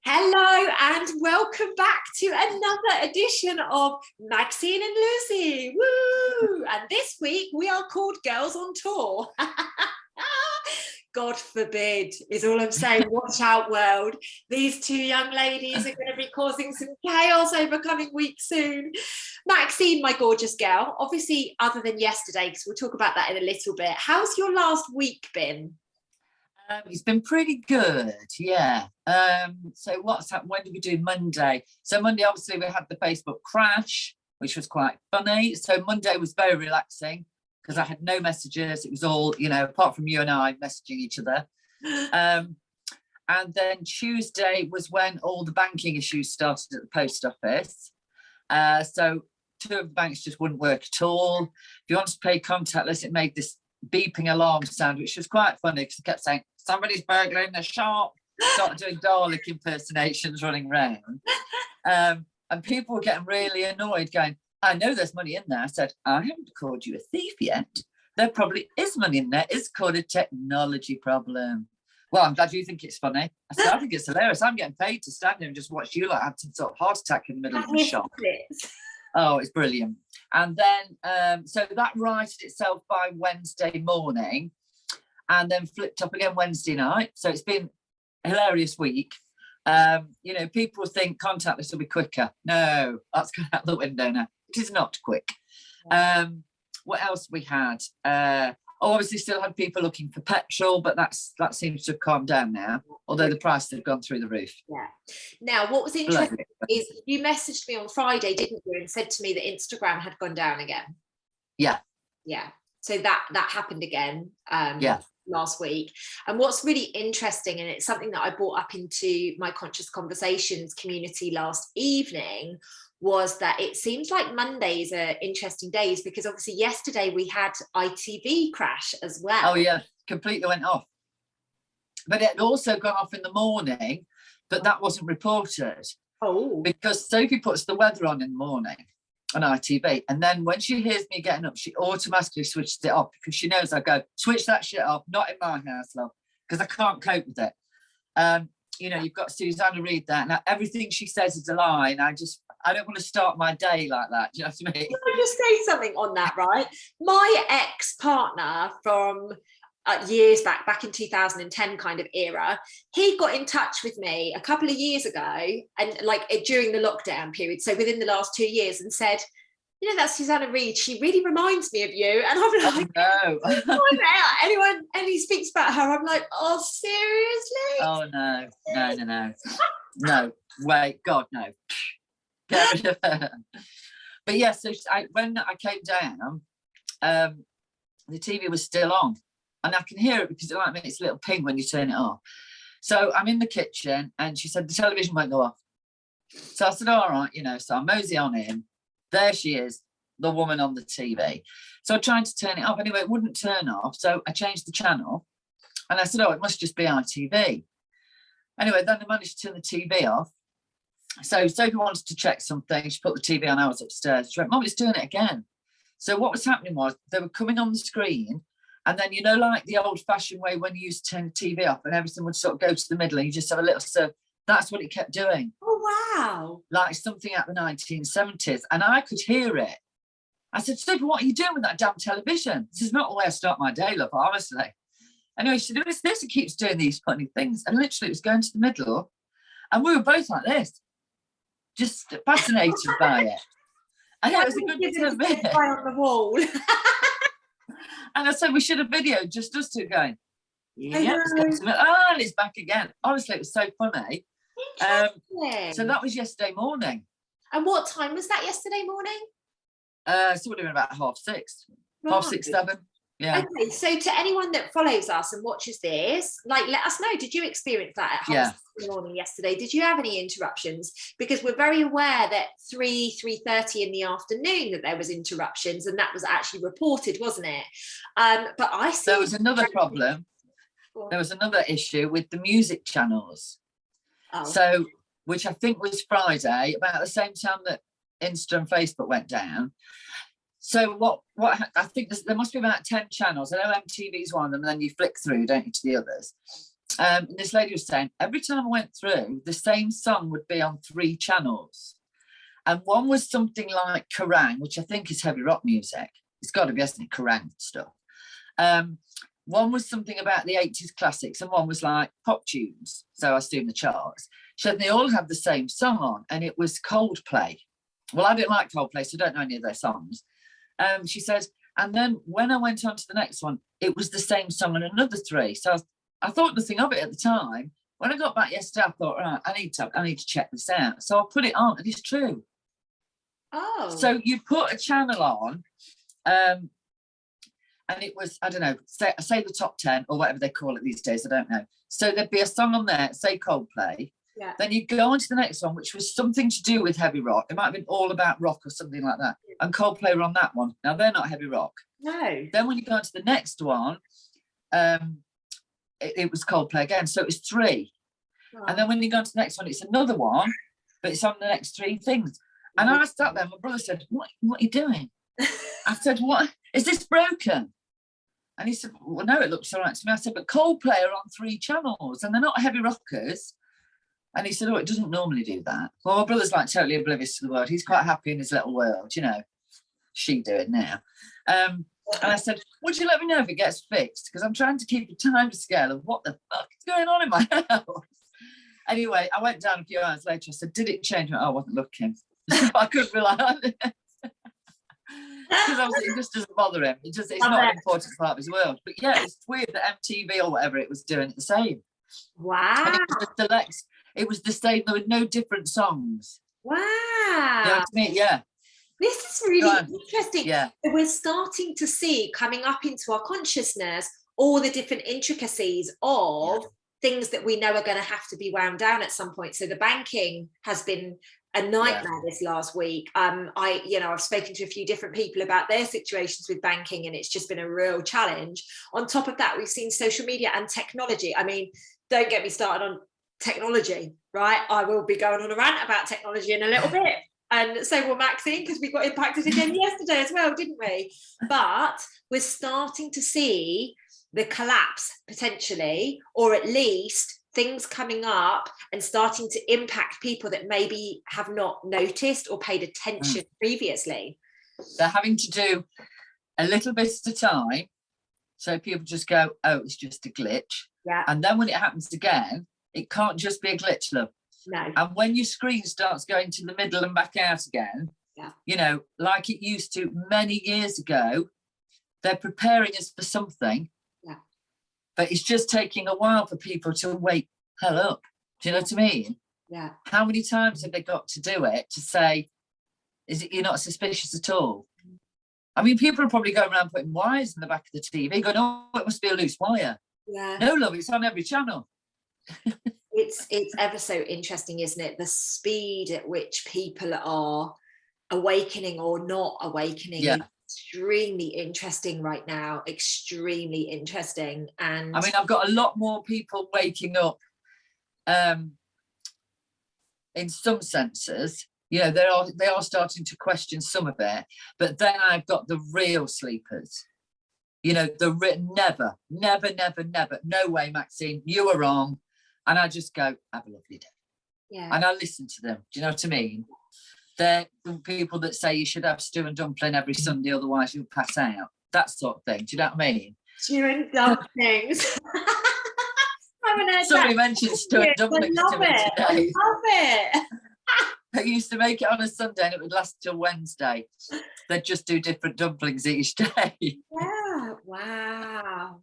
Hello and welcome back to another edition of Maxine and Lucy. Woo! And this week we are called Girls on Tour. God forbid is all I'm saying. Watch out, world. These two young ladies are going to be causing some chaos over coming weeks soon. Maxine, my gorgeous girl, obviously other than yesterday, because we'll talk about that in a little bit. How's your last week been? It's been pretty good, yeah. So what's happened? When did we do Monday? So Monday, obviously, we had the Facebook crash, which was quite funny. So Monday was very relaxing because I had no messages. It was all, apart from you and I messaging each other. And then Tuesday was when all the banking issues started at the post office. So two of the banks just wouldn't work at all. If you wanted to pay contactless, it made this beeping alarm sound, which was quite funny because it kept saying, somebody's burgling the shop. Started doing Dalek impersonations running around. And people were getting really annoyed, going, I know there's money in there. I said, I haven't called you a thief yet. There probably is money in there. It's called a technology problem. Well, I'm glad you think it's funny. I said, I think it's hilarious. I'm getting paid to stand there and just watch you like have some sort of heart attack in the middle of the shop. Oh, it's brilliant. And then, so that righted itself by Wednesday morning and then flipped up again Wednesday night. So it's been a hilarious week. People think contactless will be quicker. No, that's gone out the window now. It is not quick. What else we had? Obviously still had people looking for petrol, but that seems to have calmed down now, although the prices have gone through the roof. Yeah. Now, what was interesting is you messaged me on Friday, didn't you, and said to me that Instagram had gone down again. Yeah. Yeah. So that happened again last week. And what's really interesting, and it's something that I brought up into my Conscious Conversations community last evening, was that it seems like Mondays are interesting days because obviously yesterday we had ITV crash as well. Oh yeah, completely went off. But it had also gone off in the morning, but that wasn't reported. Oh. Because Sophie puts the weather on in the morning on ITV, and then when she hears me getting up, she automatically switches it off because she knows I go, switch that shit off, not in my house, love, because I can't cope with it. You've got Susanna Reid there, and everything she says is a lie, and I don't want to start my day like that. Do you know what I mean? Can I just say something on that, right? My ex-partner from years back in 2010 kind of era, he got in touch with me a couple of years ago and during the lockdown period, so within the last 2 years, and said, that's Susanna Reid, she really reminds me of you. And I'm like, no. Anyone, and he speaks about her, I'm like, oh, seriously? Oh, no. No, wait, God, no. But yeah, so when I came down, the TV was still on, and I can hear it because it makes a little ping when you turn it off. So I'm in the kitchen, and she said the television won't go off. So I said, all right, so I mosey on in. There she is, the woman on the TV. So I tried to turn it off. Anyway, it wouldn't turn off. So I changed the channel, and I said, oh, it must just be ITV. Anyway, then I managed to turn the TV off. So Sophie wanted to check something. She put the TV on. I was upstairs. She went, Mum, it's doing it again. So what was happening was they were coming on the screen, and then, like the old-fashioned way when you used to turn the TV off and everything would sort of go to the middle and you just have a little surf. That's what it kept doing. Oh, wow. Like something out the 1970s. And I could hear it. I said, Sophie, what are you doing with that damn television? This is not the way I start my day, love, honestly. Anyway, she said, it's this. It keeps doing these funny things. And literally it was going to the middle. And we were both like this, just fascinated by it. And it was a good bit on the wall. And I said, we should have videoed just us two going, and it's back again. Honestly, it was so funny. So that was yesterday morning. And what time was that yesterday morning? So it would have been about 6:30, right. 6:30, 7. Yeah. Okay, so to anyone that follows us and watches this, let us know, did you experience that at 6:30 in the morning yesterday? Did you have any interruptions? Because we're very aware that 3:30 in the afternoon that there was interruptions, and that was actually reported, wasn't it? But I see there was another problem. There was another issue with the music channels. Oh. So, which I think was Friday, about the same time that Insta and Facebook went down. So what I think there must be about 10 channels. I know MTV's one of them, and then you flick through, don't you, to the others. This lady was saying, every time I went through, the same song would be on 3 channels. And one was something like Kerrang, which I think is heavy rock music. It's got to be, hasn't it? Kerrang stuff. One was something about the 80s classics, and one was like pop tunes. So I assume the charts. She said they all had the same song on, and it was Coldplay. Well, I don't like Coldplay, so I don't know any of their songs. She says, and then when I went on to the next one, it was the same song on another 3. So I thought nothing of it at the time. When I got back yesterday, I thought, right, I need to check this out. So I put it on, and it's true. Oh. So you put a channel on, and it was, I don't know, say the top 10 or whatever they call it these days, I don't know. So there'd be a song on there, say Coldplay. Yeah. Then you'd go on to the next one, which was something to do with heavy rock. It might have been all about rock or something like that. And Coldplay were on that one. Now, they're not heavy rock. No. Then when you go on to the next one, it was Coldplay again. So it was 3. Oh. And then when you go on to the next one, it's another one, but it's on the next 3 things. And I sat there, my brother said, what are you doing? I said, what? Is this broken? And he said, well, no, it looks all right to me. I said, but Coldplay are on 3 channels and they're not heavy rockers. And he said, oh, it doesn't normally do that. Well, my brother's like totally oblivious to the world. He's quite happy in his little world, you know. She do it now. And I said, would you let me know if it gets fixed? Because I'm trying to keep a time scale of what the fuck is going on in my house. Anyway, I went down a few hours later. I said, did it change? I wasn't looking. I couldn't rely on it. Because obviously it just doesn't bother him. It's not an important part of his world. But yeah, it's weird that MTV or whatever it was doing the same. Wow. And it was the same. There were no different songs. Wow. You know what I mean? Yeah. This is really interesting. Yeah. We're starting to see coming up into our consciousness all the different intricacies of things that we know are going to have to be wound down at some point. So the banking has been a nightmare this last week. I've spoken to a few different people about their situations with banking, and it's just been a real challenge. On top of that, we've seen social media and technology. I mean, don't get me started on technology, right? I will be going on a rant about technology in a little bit. And so will Maxine, because we got impacted again yesterday as well, didn't we? But we're starting to see the collapse potentially, or at least things coming up and starting to impact people that maybe have not noticed or paid attention previously. They're having to do a little bit at a time. So people just go, oh, it's just a glitch. Yeah. And then when it happens again, it can't just be a glitch, love. No. And when your screen starts going to the middle and back out again, you know, like it used to many years ago, they're preparing us for something. But it's just taking a while for people to wake hell up. Do you know what I mean? Yeah. How many times have they got to do it to say, is it you're not suspicious at all? I mean, people are probably going around putting wires in the back of the TV, going, oh, it must be a loose wire. Yeah. No, love, it's on every channel. It's ever so interesting, isn't it? The speed at which people are awakening or not awakening. Yeah. Extremely interesting right now, extremely interesting. And I mean, I've got a lot more people waking up in some senses. You know, they are starting to question some of it, but then I've got the real sleepers. You know, never, no way, Maxine, you were wrong. And I just go, have a lovely day. Yeah. And I listen to them. Do you know what I mean? They're the people that say you should have stew and dumpling every Sunday, otherwise you'll pass out. That sort of thing. Do you know what I mean? Stew and dumplings. Somebody mentioned stew and dumplings to me today. I love it. They used to make it on a Sunday and it would last till Wednesday. They'd just do different dumplings each day. Yeah, wow.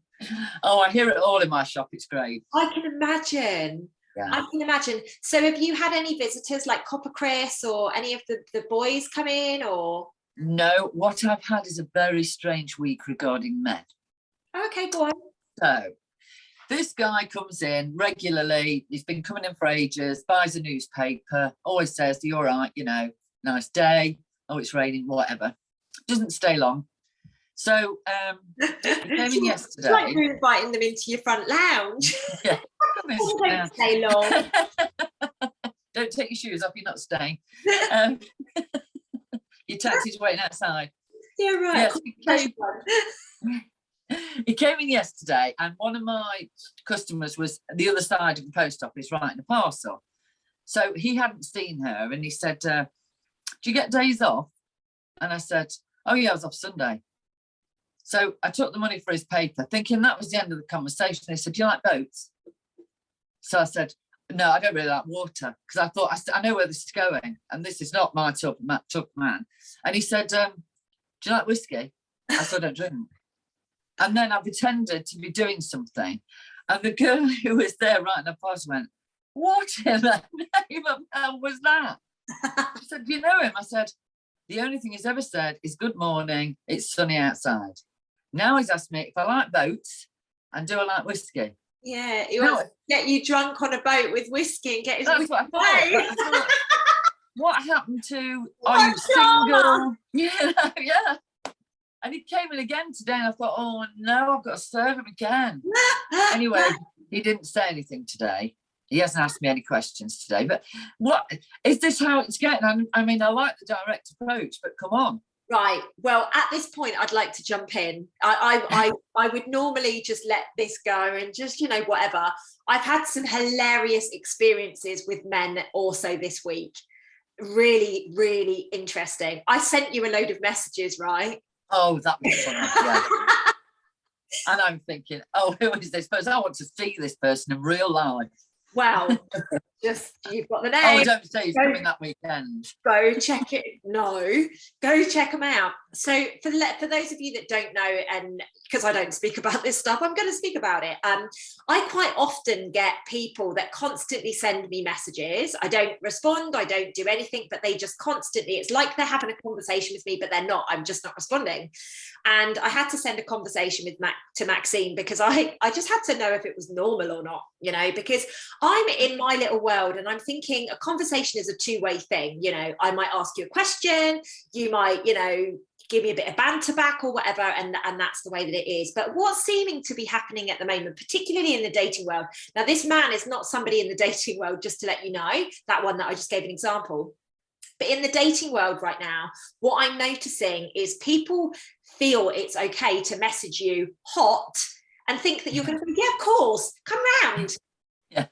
Oh, I hear it all in my shop. It's great. I can imagine. Yeah. I can imagine. So have you had any visitors like Copper Chris or any of the boys come in or? No, what I've had is a very strange week regarding men. Okay, go on. So this guy comes in regularly. He's been coming in for ages, buys a newspaper, always says, you're right, you know, nice day. Oh, it's raining, whatever. Doesn't stay long. So he came in yesterday. It's like you're inviting them into your front lounge. Yeah. Don't stay long. Don't take your shoes off, you're not staying. Your taxi's waiting outside. Yeah, right. Yes, He came in yesterday, and one of my customers was the other side of the post office writing a parcel. So he hadn't seen her, and he said, do you get days off? And I said, oh yeah, I was off Sunday. So I took the money for his paper, thinking that was the end of the conversation. He said, do you like boats? So I said, no, I don't really like water, because I thought, I know where this is going, and this is not my type of man. And he said, do you like whiskey? I said, I don't drink. And then I pretended to be doing something, and the girl who was there writing a post went, what in the name of hell was that? She said, do you know him? I said, the only thing he's ever said is good morning, it's sunny outside. Now he's asked me if I like boats and do I like whiskey. Yeah, he wants to get you drunk on a boat with whiskey and get his That's whiskey. what I thought. What happened to, are you drama. single? Yeah. And he came in again today, and I thought, oh no, I've got to serve him again. Anyway, he didn't say anything today. He hasn't asked me any questions today. But what is this how it's getting? I mean, I like the direct approach, but come on. Right. Well, at this point, I'd like to jump in. I would normally just let this go and just, whatever. I've had some hilarious experiences with men also this week. Really, really interesting. I sent you a load of messages, right? Oh, that was funny. Yeah. And I'm thinking, oh, who is this person? I want to see this person in real life. Well, just you've got the name. Oh, don't say he's coming that weekend. Go check it. No, go check them out. So for those of you that don't know, and because I don't speak about this stuff, I'm going to speak about it. I quite often get people that constantly send me messages. I don't respond. I don't do anything, but they just constantly. It's like they're having a conversation with me, but they're not. I'm just not responding. And I had to send a conversation to Maxine because I just had to know if it was normal or not, because I'm in my little world and I'm thinking a conversation is a two-way thing. I might ask you a question, you might, give me a bit of banter back or whatever, and that's the way that it is. But what's seeming to be happening at the moment, particularly in the dating world, now this man is not somebody in the dating world, just to let you know, that one that I just gave an example. But in the dating world right now, what I'm noticing is people feel it's okay to message you hot and think that you're going to be, yeah, of course, come round. Yeah.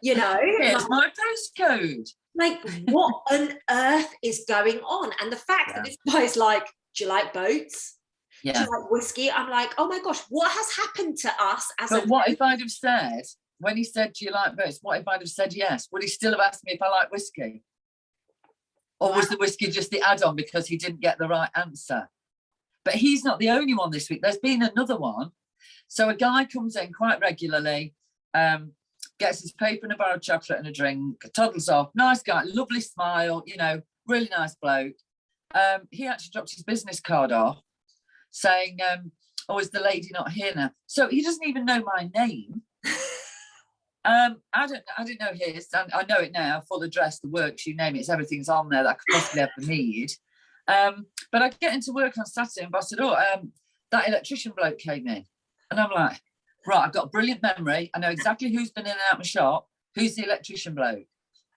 It's my postcode. Like, what on earth is going on? And the fact that this guy's like, do you like boats? Yeah. Do you like whiskey? I'm like, oh my gosh, what has happened to us? But what if I'd have said, when he said, do you like boats? What if I'd have said yes? Would he still have asked me if I like whiskey? Or was the whiskey just the add-on because he didn't get the right answer? But he's not the only one this week. There's been another one. So a guy comes in quite regularly, gets his paper and a bar of chocolate and a drink, toddles off, nice guy, lovely smile, really nice bloke. He actually dropped his business card off saying, oh, is the lady not here now? So he doesn't even know my name. I didn't know his, and I know it now, full address, the works, you name it, everything's on there that I could possibly ever need. But I get into work on Saturday and I said, that electrician bloke came in. And I'm like, right, I've got a brilliant memory. I know exactly who's been in and out of my shop. Who's the electrician bloke?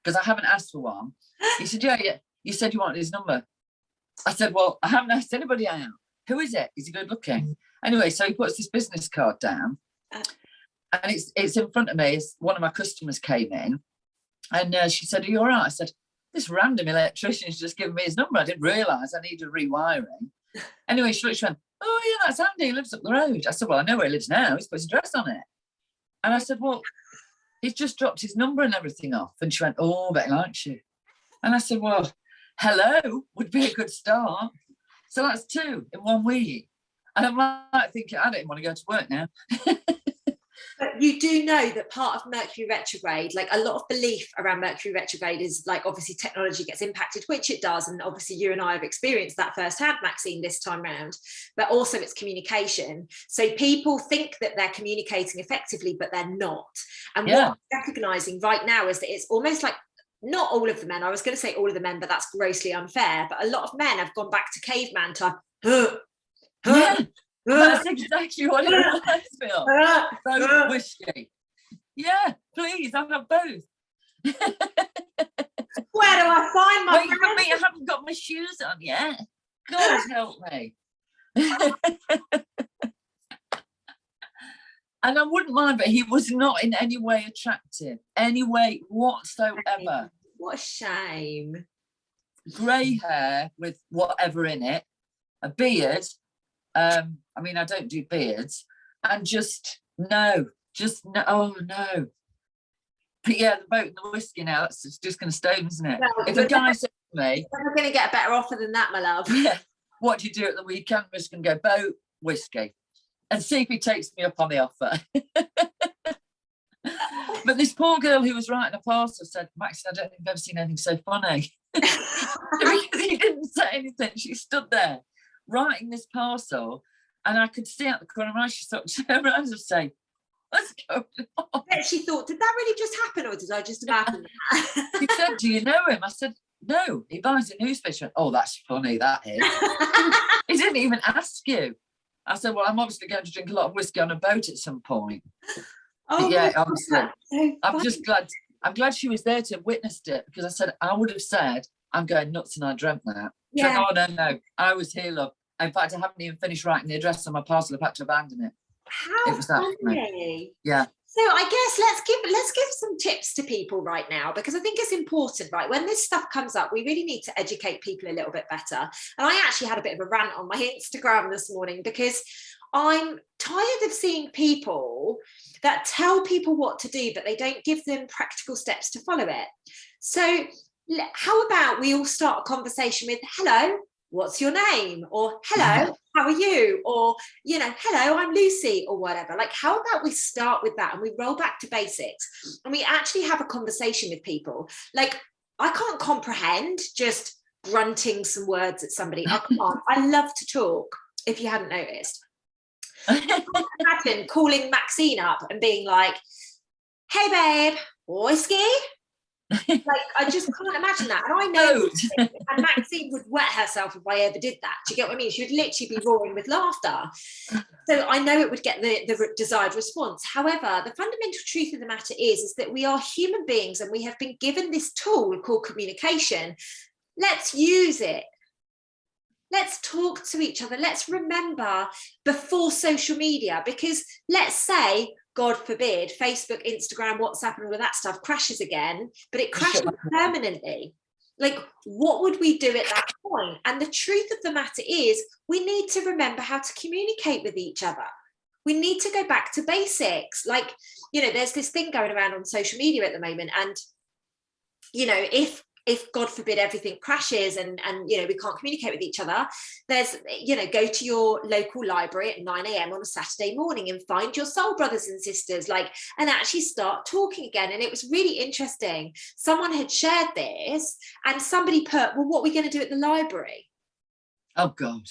Because I haven't asked for one. He said, yeah. You said you wanted his number. I said, well, I haven't asked anybody out. Who is it? Is he good looking? Anyway, so he puts this business card down. And it's in front of me. One of my customers came in and she said, are you all right? I said, this random electrician's just given me his number. I didn't realise I needed rewiring. Anyway, she went, oh yeah, that's Andy, he lives up the road. I said, well, I know where he lives now. He's put his address on it. And I said, well, he's just dropped his number and everything off. And she went, oh, but he likes you. And I said, well, hello would be a good start. So that's 2 in 1 week. And I'm like thinking, I don't want to go to work now. But you do know that part of Mercury retrograde, like a lot of belief around Mercury retrograde is like, obviously technology gets impacted, which it does. And obviously you and I have experienced that firsthand, Maxine, this time round, but also it's communication. So people think that they're communicating effectively, but they're not. And what I'm recognizing right now is that it's almost like, not all of the men, I was going to say all of the men, but that's grossly unfair. But a lot of men have gone back to caveman time. That's exactly what it was, Phil. Both whiskey. Yeah, please, I'll have both. Where do I find my friend? I haven't got my shoes on yet. God help me. And I wouldn't mind, but he was not in any way attractive, any way whatsoever. What a shame. Grey hair with whatever in it, a beard. I mean, I don't do beards, and just no. Oh no. But yeah, the boat and the whiskey now, that's just going to stay, isn't it? Well, if a guy said to me, we're going to get a better offer than that, my love. Yeah, what do you do at the weekend? I'm just going to go boat, whiskey, and see if he takes me up on the offer. But this poor girl who was writing a parcel said, Maxine, I don't think I've ever seen anything so funny. Because he didn't say anything. She stood there writing this parcel, and I could see out the corner of my eye, she sort of turned around and say, what's going on? But she thought, did that really just happen, or did I just imagine that? She said, do you know him? I said, no, he buys a newspaper. She went, oh, that's funny, that is. He didn't even ask you. I said, well, I'm obviously going to drink a lot of whiskey on a boat at some point. Oh, yeah, honestly, so I'm just glad. I'm glad she was there to witness it, because I said, I would have said, I'm going nuts, and I dreamt that. Yeah. Said, oh, no, I was here, love. In fact, I haven't even finished writing the address on my parcel. I've had to abandon it. How it was that funny. Yeah. So I guess let's give some tips to people right now, because I think it's important, right? When this stuff comes up, we really need to educate people a little bit better. And I actually had a bit of a rant on my Instagram this morning, because I'm tired of seeing people that tell people what to do, but they don't give them practical steps to follow it. So how about we all start a conversation with, hello, what's your name? Or hello, how are you? Or, you know, hello, I'm Lucy, or whatever. Like, how about we start with that and we roll back to basics and we actually have a conversation with people? Like, I can't comprehend just grunting some words at somebody. I can't. I love to talk, if you hadn't noticed. Imagine calling Maxine up and being like, hey babe, whiskey? Like, I just can't imagine that. And I know and Maxine would wet herself if I ever did that. Do you get what I mean? She would literally be roaring with laughter. So I know it would get the desired response. However, the fundamental truth of the matter is that we are human beings, and we have been given this tool called communication. Let's use it. Let's talk to each other. Let's remember before social media, because let's say, God forbid, Facebook, Instagram, WhatsApp, and all of that stuff crashes again, but it crashes permanently. Like, what would we do at that point? And the truth of the matter is, we need to remember how to communicate with each other. We need to go back to basics. Like, you know, there's this thing going around on social media at the moment, and, you know, if God forbid everything crashes and you know, we can't communicate with each other, there's, you know, go to your local library at 9 a.m. on a Saturday morning and find your soul brothers and sisters, like, and actually start talking again. And it was really interesting. Someone had shared this and somebody put, well, what are we going to do at the library? Oh God.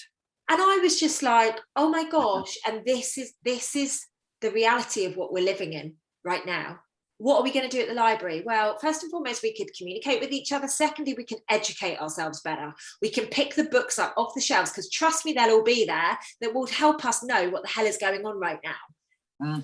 And I was just like, oh my gosh. And this is the reality of what we're living in right now. What are we going to do at the library? Well, first and foremost, we could communicate with each other. Secondly, we can educate ourselves better. We can pick the books up off the shelves, because trust me, they'll all be there, that will help us know what the hell is going on right now.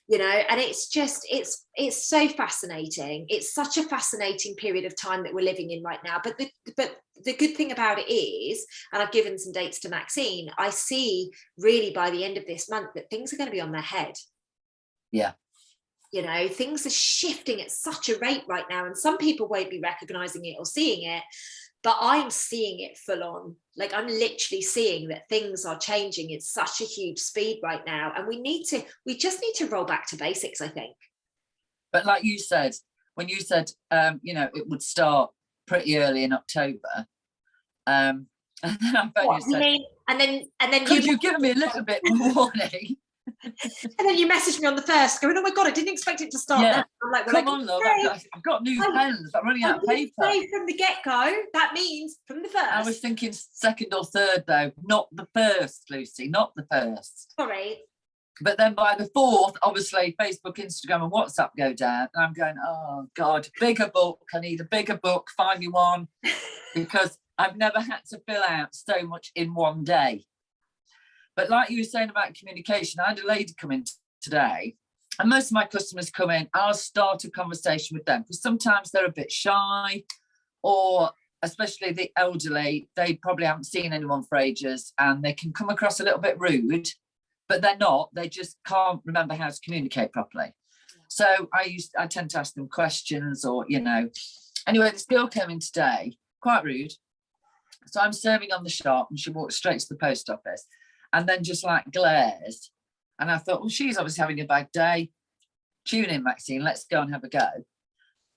You know, and it's just, it's so fascinating. It's such a fascinating period of time that we're living in right now. But the good thing about it is, and I've given some dates to Maxine, I see really by the end of this month that things are going to be on their head. Yeah. You know, things are shifting at such a rate right now, and some people won't be recognizing it or seeing it, but I'm seeing it full on. Like, I'm literally seeing that things are changing at such a huge speed right now, and we just need to roll back to basics, I think. But like you said, when you said, you know, it would start pretty early in October, and then I bet you said, and then could you give me a little bit more warning? And then you messaged me on the 1st going, oh my God, I didn't expect it to start. Yeah. I'm like, well, come on, love, I've got new pens, I'm running out of paper. From the get-go, that means from the 1st. I was thinking 2nd or 3rd though, not the 1st, Lucy, not the 1st. Sorry. But then by the 4th, obviously, Facebook, Instagram and WhatsApp go down. And I'm going, oh God, bigger book. I need a bigger book, find me one. Because I've never had to fill out so much in one day. But like you were saying about communication, I had a lady come in today, and most of my customers come in, I'll start a conversation with them, because sometimes they're a bit shy, or especially the elderly, they probably haven't seen anyone for ages, and they can come across a little bit rude. but they're not. They just can't remember how to communicate properly. So I tend to ask them questions, or, you know. Anyway, this girl came in today, quite rude. So I'm serving on the shop, and she walked straight to the post office and then just like glares. And I thought, well, she's obviously having a bad day. Tune in, Maxine, let's go and have a go.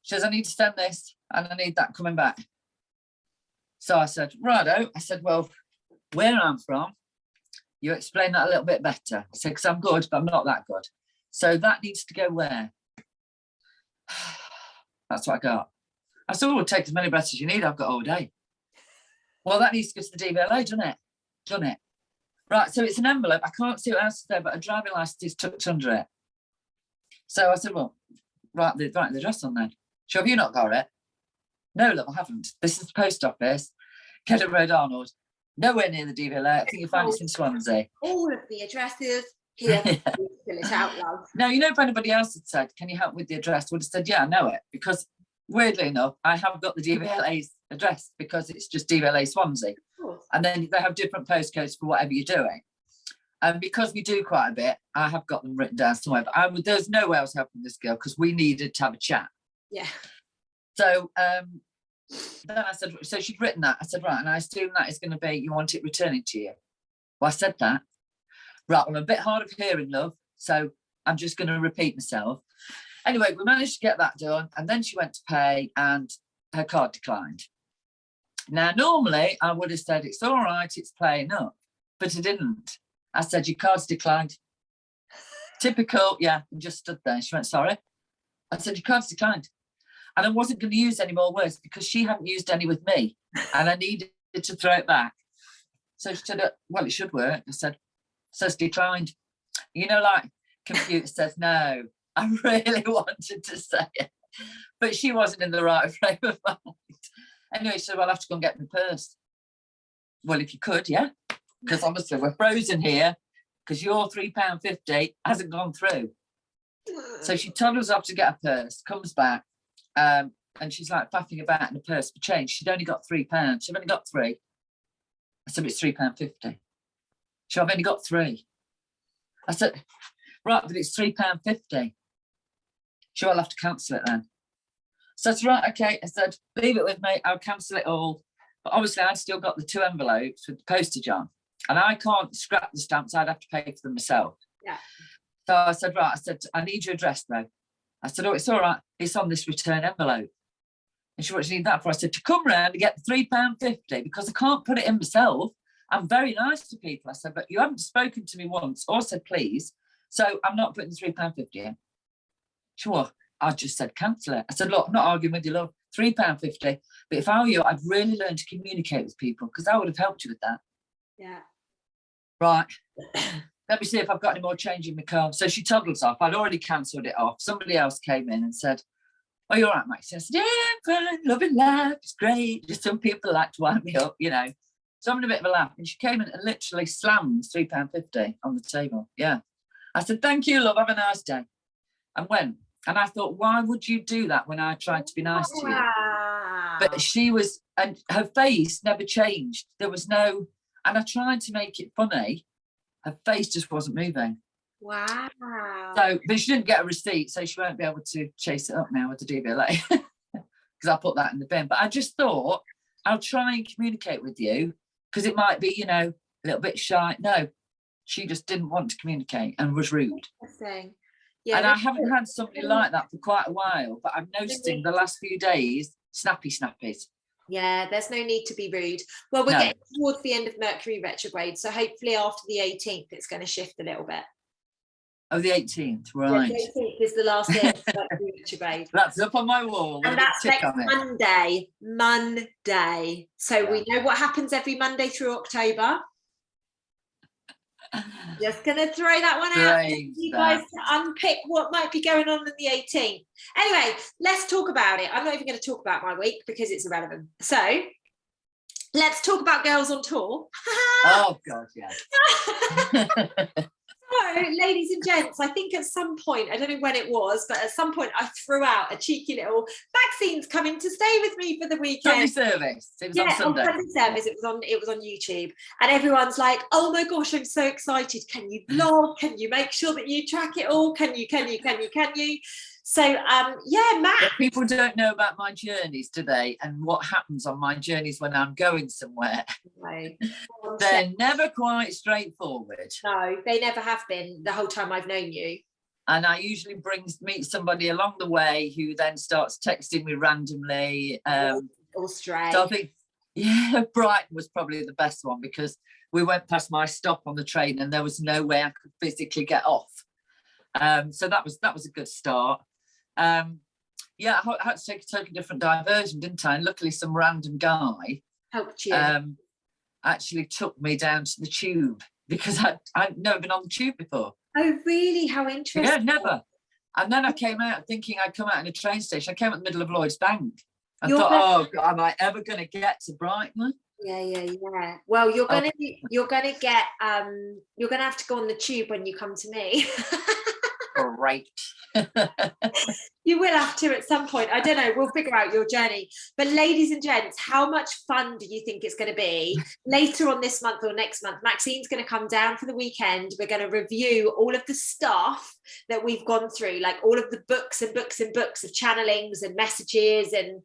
She says, I need to send this and I need that coming back. So I said, righto. I said, well, where I'm from, you explain that a little bit better. I said, because I'm good, but I'm not that good. So that needs to go where? That's what I got. I said, oh, take as many breaths as you need. I've got all day. Well, that needs to go to the DVLA, doesn't it? Done it. Right, so it's an envelope. I can't see what else is there, but a driving licence is tucked under it. So I said, well, write the address on then. Sure, have you not got it? No, love, I haven't. This is the post office, Kedder Road, Arnold. Nowhere near the DVLA. I think you find it in Swansea. All of the addresses here. Fill it out, love. Now, you know, if anybody else had said, can you help with the address, would have said, yeah, I know it. Because weirdly enough, I have got the DVLA's address because it's just DVLA Swansea. And then they have different postcodes for whatever you're doing. And because we do quite a bit, I have got them written down somewhere. But there's no way I was helping this girl because we needed to have a chat. Yeah. So then I said, so she'd written that. I said, right, and I assume that is going to be, you want it returning to you. Well, I said that. Right, well, I'm a bit hard of hearing, love, so I'm just going to repeat myself. Anyway, we managed to get that done, and then she went to pay, and her card declined. Now, normally, I would have said, it's all right, it's playing up, but it didn't. I said, your card's declined. Typical, yeah, and just stood there. She went, sorry. I said, your card's declined. And I wasn't going to use any more words because she hadn't used any with me, and I needed to throw it back. So she said, well, it should work. I said, says declined. You know, like computer says no. I really wanted to say it, but she wasn't in the right frame of mind. Anyway, she said, well, I'll have to go and get my purse. Well, if you could, yeah, because obviously we're frozen here because your £3.50 hasn't gone through. So she toddles off to get a purse, comes back, and she's like faffing about in a purse for change. She'd only got £3. She'd only got £3. I said, it's £3.50. So I've only got £3. I said, right, but it's £3.50. Sure, I'll have to cancel it then. So that's right, okay. I said, leave it with me, I'll cancel it all. But obviously I'd still got the 2 envelopes with the postage on. And I can't scrap the stamps, I'd have to pay for them myself. Yeah. So I said, right, I said, I need your address though. I said, oh, it's all right, it's on this return envelope. And she, what do you need that for? I said, to come round and get the £3.50 because I can't put it in myself. I'm very nice to people. I said, but you haven't spoken to me once or said please, so I'm not putting the £3.50 in. Sure, I just said cancel it. I said, look, I'm not arguing with you, love, £3.50, but if I were you, I'd really learn to communicate with people because I would have helped you with that. Yeah. Right. Let me see if I've got any more change in my car. So she toddles off. I'd already cancelled it off. Somebody else came in and said, oh, you're all right, Maxine. I said, yeah, I'm fine, loving life, it's great. Just some people like to wind me up, you know. So I'm in a bit of a laugh. And she came in and literally slammed £3.50 on the table. Yeah. I said, thank you, love, have a nice day. And went. And I thought, why would you do that when I tried to be nice to you? But she was, and her face never changed. There was no, and I tried to make it funny. Her face just wasn't moving. Wow. So, but she didn't get a receipt, so she won't be able to chase it up now with the DVLA because I put that in the bin. But I just thought, I'll try and communicate with you because it might be, you know, a little bit shy. No, she just didn't want to communicate and was rude. Interesting. Yeah, and I haven't had somebody like that for quite a while, but I'm noticing the last few days, snappies. Yeah, there's no need to be rude. Well, we're getting towards the end of Mercury retrograde, so hopefully after the 18th, it's going to shift a little bit. Oh, the 18th, right. Yeah, the 18th is the last day of Mercury retrograde. That's up on my wall. And that's next Monday. So we know what happens every Monday through October. Just going to throw that one out for you guys to unpick what might be going on the 18th. Anyway, let's talk about it. I'm not even going to talk about my week because it's irrelevant. So let's talk about girls on tour. Oh, God, yeah. So So, ladies and gents, I think at some point, I don't know when it was, but at some point I threw out a cheeky little Maxine's coming to stay with me for the weekend. Sunday service. It was on Sunday. Sunday service. It was on YouTube. And everyone's like, oh my gosh, I'm so excited. Can you vlog? Can you make sure that you track it all? Can you? So Matt. But people don't know about my journeys today and what happens on my journeys when I'm going somewhere. Right. They're never quite straightforward. No, they never have been the whole time I've known you. And I usually meet somebody along the way who then starts texting me randomly. All stray. So I think, Brighton was probably the best one because we went past my stop on the train and there was no way I could physically get off. So that was a good start. I had to take a totally different diversion, didn't I? And luckily some random guy helped you. Actually took me down to the tube because I'd never been on the tube before. Oh, really? How interesting. Yeah, never. And then I came out thinking I'd come out in a train station. I came at the middle of Lloyd's Bank. I thought, oh, God, am I ever going to get to Brighton? Yeah. Well, you're gonna have to go on the tube when you come to me. Great. You will have to at some point. I don't know. We'll figure out your journey. But ladies and gents, how much fun do you think it's going to be later on this month or next month? Maxine's going to come down for the weekend. We're going to review all of the stuff that we've gone through, like all of the books and books and books of channelings and messages and,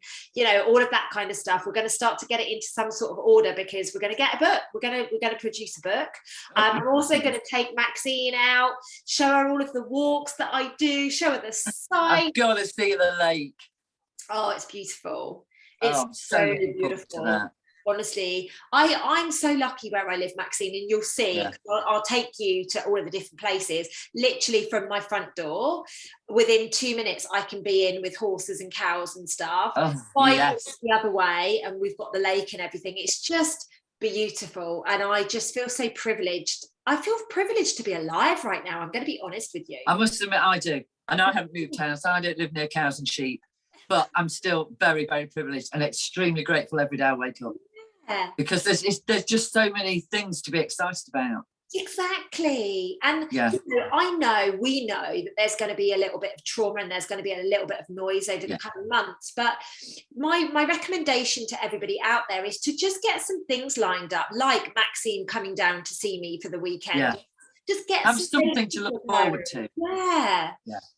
all of that kind of stuff. We're going to start to get it into some sort of order because we're going to get a book. We're going to produce a book. I'm also going to take Maxine out, show her all of the walks that I do, show her the site. I've got to see the lake. Oh, it's beautiful. It's so beautiful. Honestly, I'm so lucky where I live, Maxine, and you'll see. Yeah. I'll take you to all of the different places. Literally from my front door, within 2 minutes, I can be in with horses and cows and stuff. The other way, and we've got the lake and everything. It's just beautiful, and I just feel so privileged. I feel privileged to be alive right now. I'm going to be honest with you. I must admit, I do. I know I haven't moved house. I don't live near cows and sheep, but I'm still very, very privileged and extremely grateful every day I wake up. Yeah. Because there's just so many things to be excited about. Exactly. And we know that there's going to be a little bit of trauma and there's going to be a little bit of noise over the coming months. But my recommendation to everybody out there is to just get some things lined up, like Maxine coming down to see me for the weekend. Yeah. Just get something to look forward to.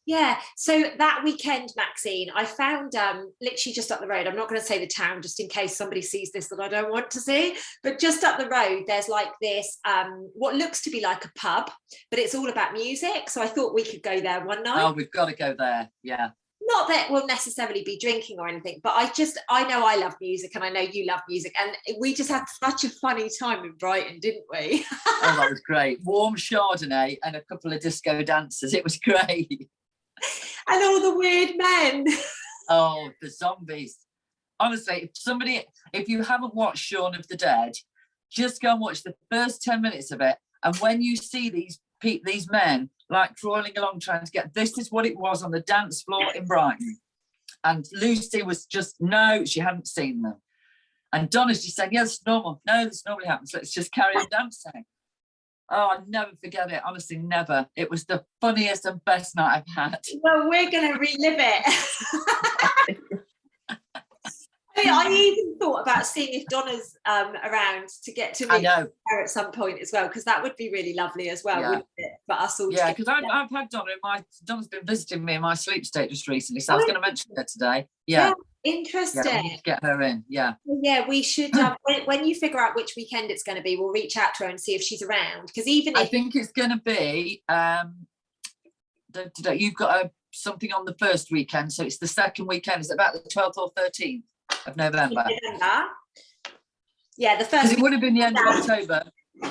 Yeah. So that weekend, Maxine, I found literally just up the road. I'm not going to say the town just in case somebody sees this that I don't want to see, but just up the road, there's like this, what looks to be like a pub, but it's all about music. So I thought we could go there one night. Oh, we've got to go there. Yeah. Not that we'll necessarily be drinking or anything, but I know I love music and I know you love music, and we just had such a funny time in Brighton, didn't we? Oh, that was great. Warm Chardonnay and a couple of disco dancers. It was great. And all the weird men. Oh, the zombies. Honestly, if you haven't watched Shaun of the Dead, just go and watch the first 10 minutes of it. And when you see these men like crawling along trying to get, this is what it was on the dance floor in Brighton. And Lucy was just, no, she hadn't seen them. And Donna's just saying, yeah, this is normal. No, this normally happens. Let's just carry on dancing. Oh, I'll never forget it. Honestly, never. It was the funniest and best night I've had. Well, we're going to relive it. I even thought about seeing if Donna's around to get to meet her at some point as well, because that would be really lovely as well, wouldn't it? For us all. Yeah, because I've had Donna Donna's been visiting me in my sleep state just recently, so I was going to mention her today. Yeah. Interesting. Yeah, we need to get her in. Yeah. Yeah, we should. When you figure out which weekend it's going to be, we'll reach out to her and see if she's around. Because I think it's going to be. You've got something on the first weekend, so it's the second weekend. Is it about the 12th or 13th of November? Yeah, the first. Because it would have been the end of October,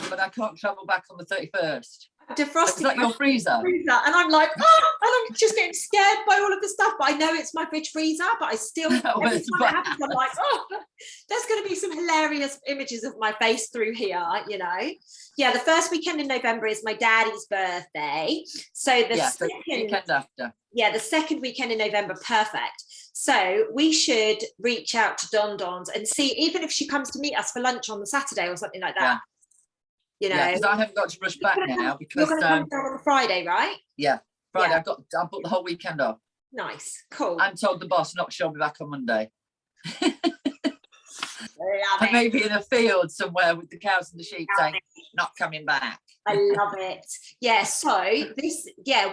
but I can't travel back on the 31st. Defrosting. Is that your freezer? And I'm like, and I'm just getting scared by all of the stuff. But I know it's my fridge freezer, but I still, every time it happens, I'm like, there's going to be some hilarious images of my face through here, Yeah, the first weekend in November is my daddy's birthday. So the second weekend after. Yeah, the second weekend in November, perfect. So we should reach out to Don Don's and see, even if she comes to meet us for lunch on the Saturday or something like that. you know. Yeah, because I haven't got to rush back now because you're going to come down on Friday, right? Yeah, Friday. Yeah. I've booked the whole weekend off. Nice, cool. I'm told the boss not sure I'll be back on Monday. Love it. Maybe in a field somewhere with the cows and the sheep saying, not coming back. I love it. Yeah, so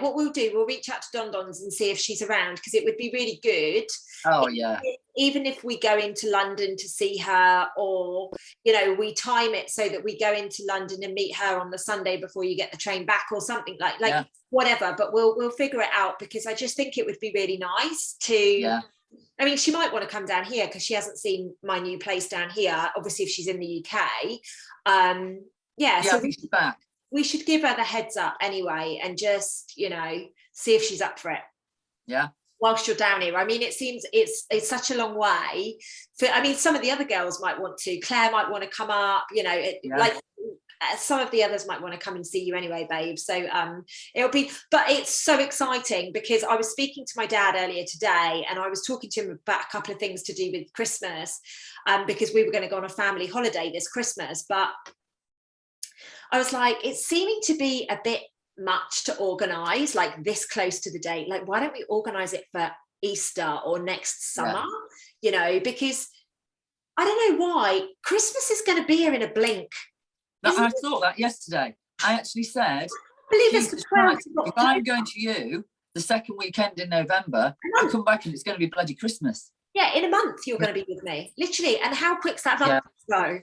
what we'll do, we'll reach out to Don Don's and see if she's around, because it would be really good. Oh, yeah. Even if we go into London to see her, or, you know, we time it so that we go into London and meet her on the Sunday before you get the train back or something like yeah. Whatever, but we'll figure it out, because I just think it would be really nice to, I mean, she might want to come down here because she hasn't seen my new place down here, obviously, if she's in the UK. So she's back. We should give her the heads up anyway, and just, you know, see if she's up for it. Yeah. Whilst you're down here. I mean, it seems it's such a long way. I mean, some of the other girls might want to. Claire might want to come up, you know, like some of the others might want to come and see you anyway, babe. So it'll be, but it's so exciting, because I was speaking to my dad earlier today, and I was talking to him about a couple of things to do with Christmas, because we were going to go on a family holiday this Christmas, but I was like, it's seeming to be a bit much to organise, like this close to the date. Like, why don't we organise it for Easter or next summer? You know, because I don't know why Christmas is going to be here in a blink. No, I thought that yesterday. I actually said, I believe it's the 12th. If I'm going to you the second weekend in November, I come back and it's going to be bloody Christmas. Yeah, in a month you're going to be with me, literally. And how quick's that month go?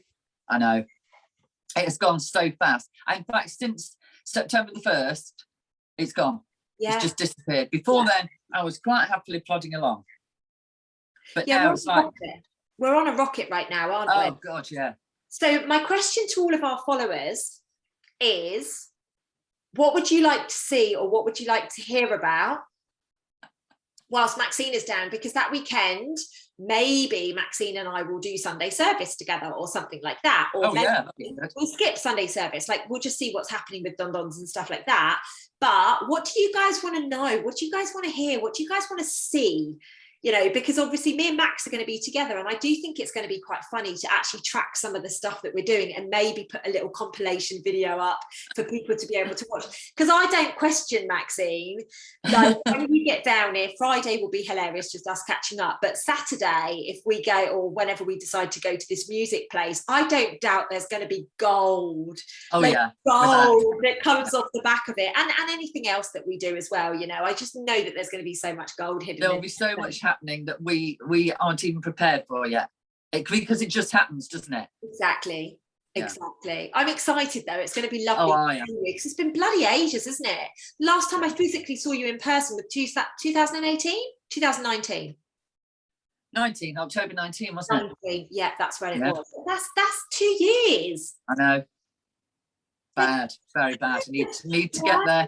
I know. It has gone so fast. In fact, since September the 1st, it's gone. Yeah. It's just disappeared. Before then, I was quite happily plodding along. But now it's like... We're on a rocket right now, aren't we? Oh, God, yeah. So my question to all of our followers is, what would you like to see, or what would you like to hear about whilst Maxine is down? Because that weekend, maybe Maxine and I will do Sunday service together or something like that. Or we'll skip Sunday service. Like, we'll just see what's happening with Don Dons and stuff like that. But what do you guys want to know? What do you guys want to hear? What do you guys want to see? You know, because obviously me and Max are going to be together, and I do think it's going to be quite funny to actually track some of the stuff that we're doing, and maybe put a little compilation video up for people to be able to watch. Because I don't question, Maxine, like, when we get down here, Friday will be hilarious, just us catching up, but Saturday, if we go, or whenever we decide to go to this music place, I don't doubt there's going to be gold. Gold that comes off the back of it, and anything else that we do as well. You know, I just know that there's going to be so much gold hidden. There'll be so much happening that we aren't even prepared for yet, because it just happens, doesn't it? Exactly. I'm excited though. It's going to be lovely, because it's been bloody ages, isn't it? Last time I physically saw you in person was 2018 2019 October 19, wasn't it? Yeah, that's when it was. That's 2 years. I know. Bad, very bad. I need to get there.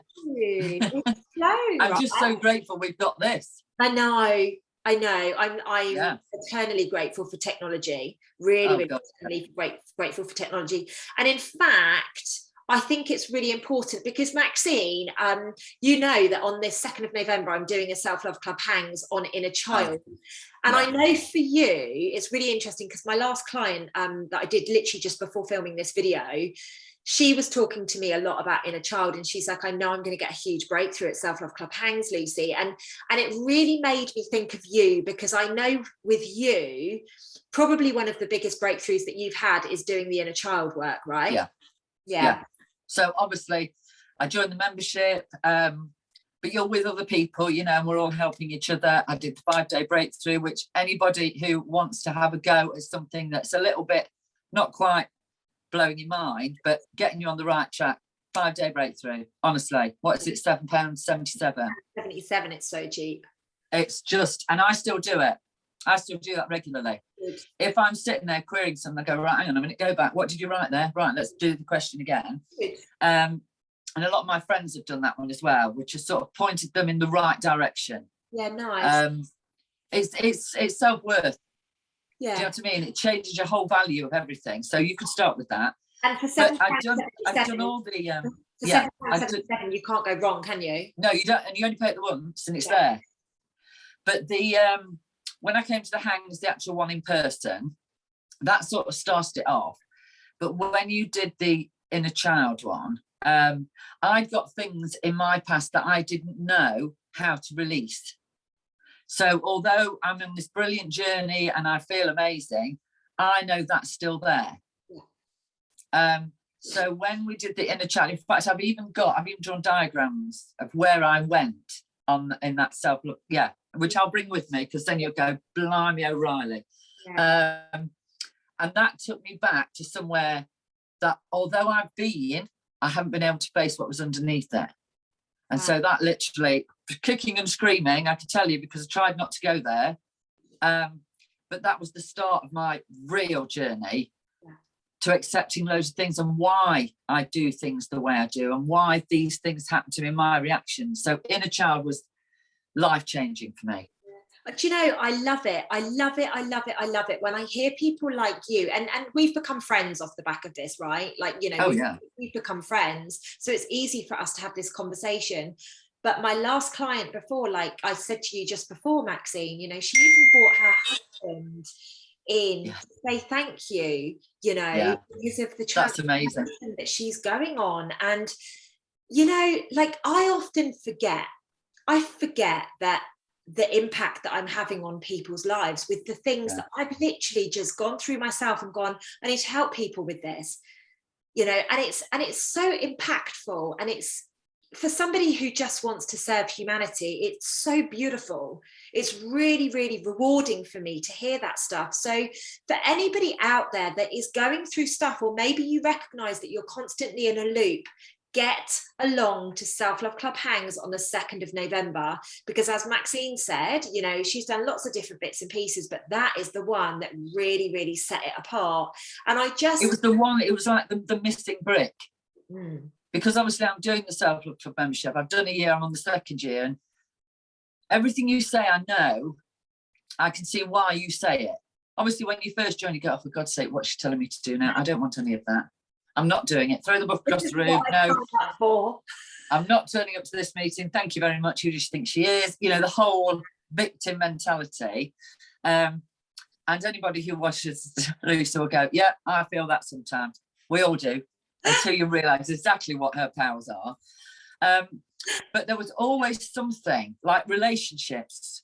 I'm just so grateful we've got this. I know. I'm eternally grateful for technology. Really eternally grateful for technology. And in fact, I think it's really important, because Maxine, you know that on this 2nd of November, I'm doing a self-love club hangs on inner child. And I know for you, it's really interesting, because my last client that I did literally just before filming this video, she was talking to me a lot about inner child, and she's like, I know I'm going to get a huge breakthrough at Self-Love Club Hangs, Lucy. And it really made me think of you, because I know with you, probably one of the biggest breakthroughs that you've had is doing the inner child work, right? Yeah. So obviously I joined the membership, but you're with other people, you know, and we're all helping each other. I did the 5-day breakthrough, which anybody who wants to have a go at something that's a little bit not quite blowing your mind, but getting you on the right track. 5-day breakthrough, honestly. What is it? £7.77? 77. It's so cheap. It's just, and I still do it. I still do that regularly. Good. If I'm sitting there querying something, I go, right, hang on a minute, go back. What did you write there? Right, let's do the question again. Good. And a lot of my friends have done that one as well, which has sort of pointed them in the right direction. Yeah, nice. It's self-worth. Yeah. Do you know what I mean? It changes your whole value of everything. So you can start with that. And for I've done all the £7.77, you can't go wrong, can you? No, you don't, and you only pay it once and it's there. But the when I came to the hangs, the actual one in person, that sort of started it off. But when you did the inner child one, I'd got things in my past that I didn't know how to release. So although I'm on this brilliant journey and I feel amazing, I know that's still there. So when we did the inner child, in fact, I've even drawn diagrams of where I went in that self-look, which I'll bring with me, because then you'll go, blimey O'Reilly. And that took me back to somewhere that, although I haven't been able to face what was underneath there. And so that literally, kicking and screaming, I can tell you, because I tried not to go there. But that was the start of my real journey to accepting loads of things, and why I do things the way I do, and why these things happen to me, my reactions. So inner child was life-changing for me. Do you know, I love it. I love it. I love it. I love it when I hear people like you, and we've become friends off the back of this, right? Like, you know, we've become friends. So it's easy for us to have this conversation. But my last client before, like I said to you just before, Maxine, you know, she even brought her husband in to say thank you, you know, because of the transformation that she's going on. And, you know, like I often forget that the impact that I'm having on people's lives with the things that I've literally just gone through myself and gone, I need to help people with this, you know, and it's so impactful, and it's for somebody who just wants to serve humanity, it's so beautiful. It's really, really rewarding for me to hear that stuff. So for anybody out there that is going through stuff, or maybe you recognize that you're constantly in a loop, get along to Self Love Club Hangs on the 2nd of November, because as Maxine said, you know, she's done lots of different bits and pieces, but that is the one that really, really set it apart. And it was the one, it was like the missing brick. Because obviously I'm doing the Self Love Club membership. I've done a year, I'm on the 2nd year, and everything you say, I know, I can see why you say it. Obviously, when you first join, you go, oh, for God's sake, what's she telling me to do now? I don't want any of that. I'm not doing it. Throw the book across the room. No, I'm not turning up to this meeting. Thank you very much. Who does she think she is? You know, the whole victim mentality. And anybody who watches Lucy will go, yeah, I feel that sometimes. We all do, until you realise exactly what her powers are. But there was always something, like relationships.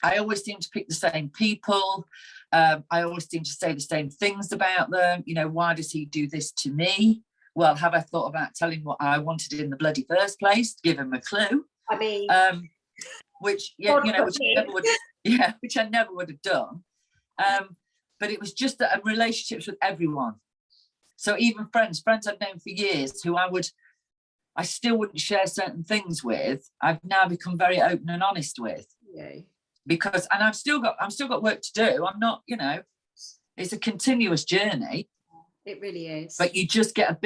I always seem to pick the same people. I always seem to say the same things about them. You know, why does he do this to me? Well, have I thought about telling what I wanted in the bloody first place? Give him a clue. I mean, which I never would have done. But it was just that relationships with everyone. So even friends I've known for years, who I still wouldn't share certain things with, I've now become very open and honest with. Yeah. Because, and I've still got work to do. I'm not, you know, it's a continuous journey. It really is. But you just get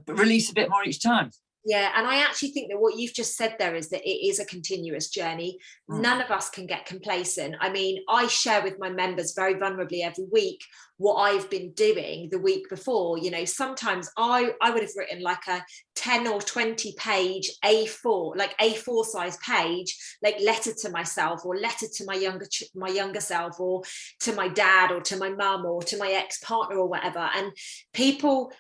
release a bit more each time. Yeah, and I actually think that what you've just said there is that it is a continuous journey. None of us can get complacent. I mean, I share with my members very vulnerably every week what I've been doing the week before. You know, sometimes I would have written like a 10 or 20 page A4, like A4 size page, like letter to myself, or letter to my younger self, or to my dad, or to my mum, or to my ex-partner, or whatever. And people,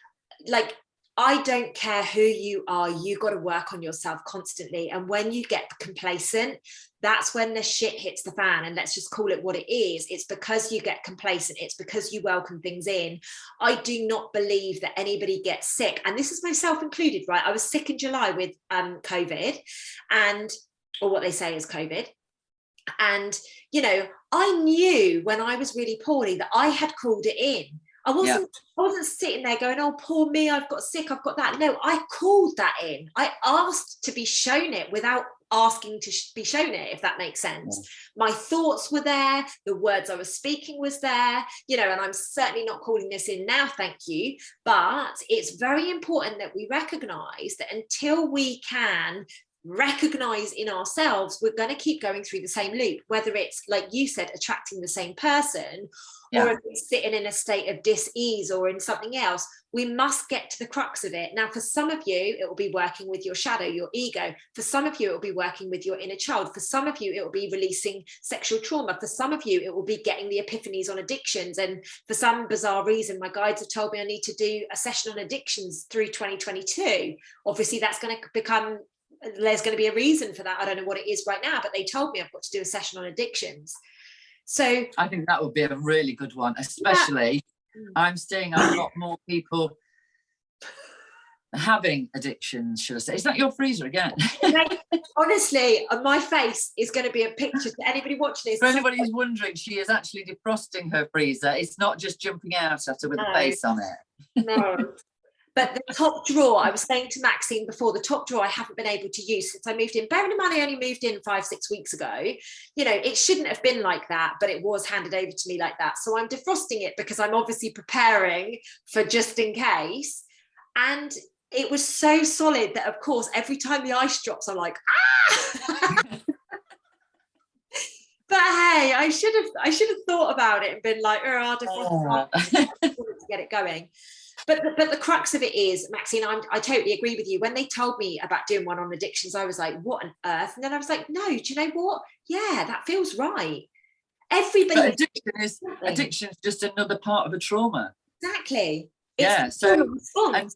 like, I don't care who you are, you got to work on yourself constantly. And when you get complacent, that's when the shit hits the fan. And let's just call it what it is. It's because you get complacent. It's because you welcome things in. I do not believe that anybody gets sick. And this is myself included, right? I was sick in July with COVID, or what they say is COVID. And, you know, I knew when I was really poorly that I had called it in. I wasn't sitting there going, oh, poor me, I've got sick, I've got that. No, I called that in. I asked to be shown it without asking to be shown it, if that makes sense. Yeah. My thoughts were there, the words I was speaking was there, you know, and I'm certainly not calling this in now, thank you. But it's very important that we recognize that until we can recognize in ourselves we're going to keep going through the same loop, whether it's, like you said, attracting the same person, or if it's sitting in a state of dis-ease or in something else. We must get to the crux of it. Now, for some of you, it will be working with your shadow, your ego. For some of you, it will be working with your inner child. For some of you, it will be releasing sexual trauma. For some of you, it will be getting the epiphanies on addictions. And for some bizarre reason, my guides have told me I need to do a session on addictions through 2022. Obviously, that's going to become, there's going to be a reason for that. I don't know what it is right now, but they told me I've got to do a session on addictions. So I think that would be a really good one, especially I'm seeing a lot more people having addictions, should I say. Is that your freezer again? Honestly, on my face is going to be a picture to anybody watching this. For anybody who's wondering, she is actually defrosting her freezer. It's not just jumping out at her with a face on it. No. But the top drawer, I was saying to Maxine before, the top drawer I haven't been able to use since I moved in. Bearing in mind, I only moved in 5-6 weeks ago. You know, it shouldn't have been like that, but it was handed over to me like that. So I'm defrosting it because I'm obviously preparing for just in case. And it was so solid that, of course, every time the ice drops, I'm like, ah! But hey, I should have thought about it and been like, oh, I'll defrost to get it going. But the crux of it is, Maxine, I totally agree with you. When they told me about doing one on addictions, I was like, what on earth? And then I was like, no, do you know what? Yeah, that feels right. Everybody. Addiction is just another part of a trauma. Exactly. So and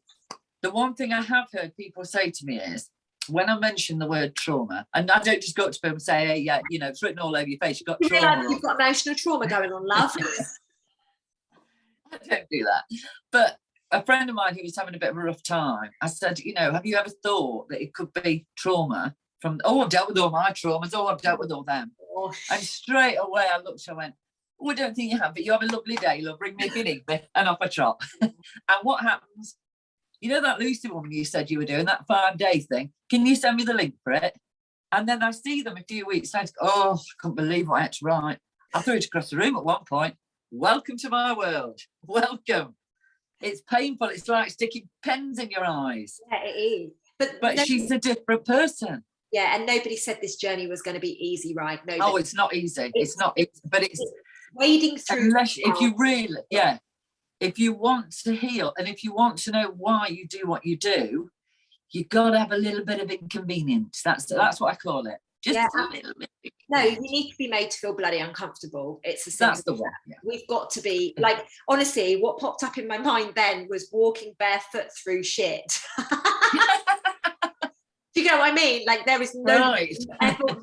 the one thing I have heard people say to me is, when I mention the word trauma, and I don't just go up to people and say, hey, yeah, you know, it's written all over your face, you've got trauma. Like you've got emotional trauma going on, love. I don't do that. But a friend of mine who was having a bit of a rough time, I said, you know, have you ever thought that it could be trauma from, I've dealt with all my traumas, I've dealt with all them. Gosh. And straight away I looked, I went, I don't think you have, but you have a lovely day, love, bring me a guinea, and off I trot. And what happens, you know that Lucy woman you said you were doing, that 5-day thing, can you send me the link for it? And then I see them a few weeks later, I couldn't believe what I had to write. I threw it across the room at one point. Welcome to my world. Welcome. It's painful. It's like sticking pens in your eyes. Yeah, it is. But she's a different person. Yeah, and nobody said this journey was going to be easy, right? Nobody. Oh, it's not easy. It's not easy, but it's wading through. Unless, if you really, if you want to heal and if you want to know why you do what you do, you've got to have a little bit of inconvenience. That's what I call it. Just a little bit. No, you need to be made to feel bloody uncomfortable. It's a simple. That's the one. Yeah. We've got to be like, honestly, what popped up in my mind then was walking barefoot through shit. Do you get what I mean? Like, there is no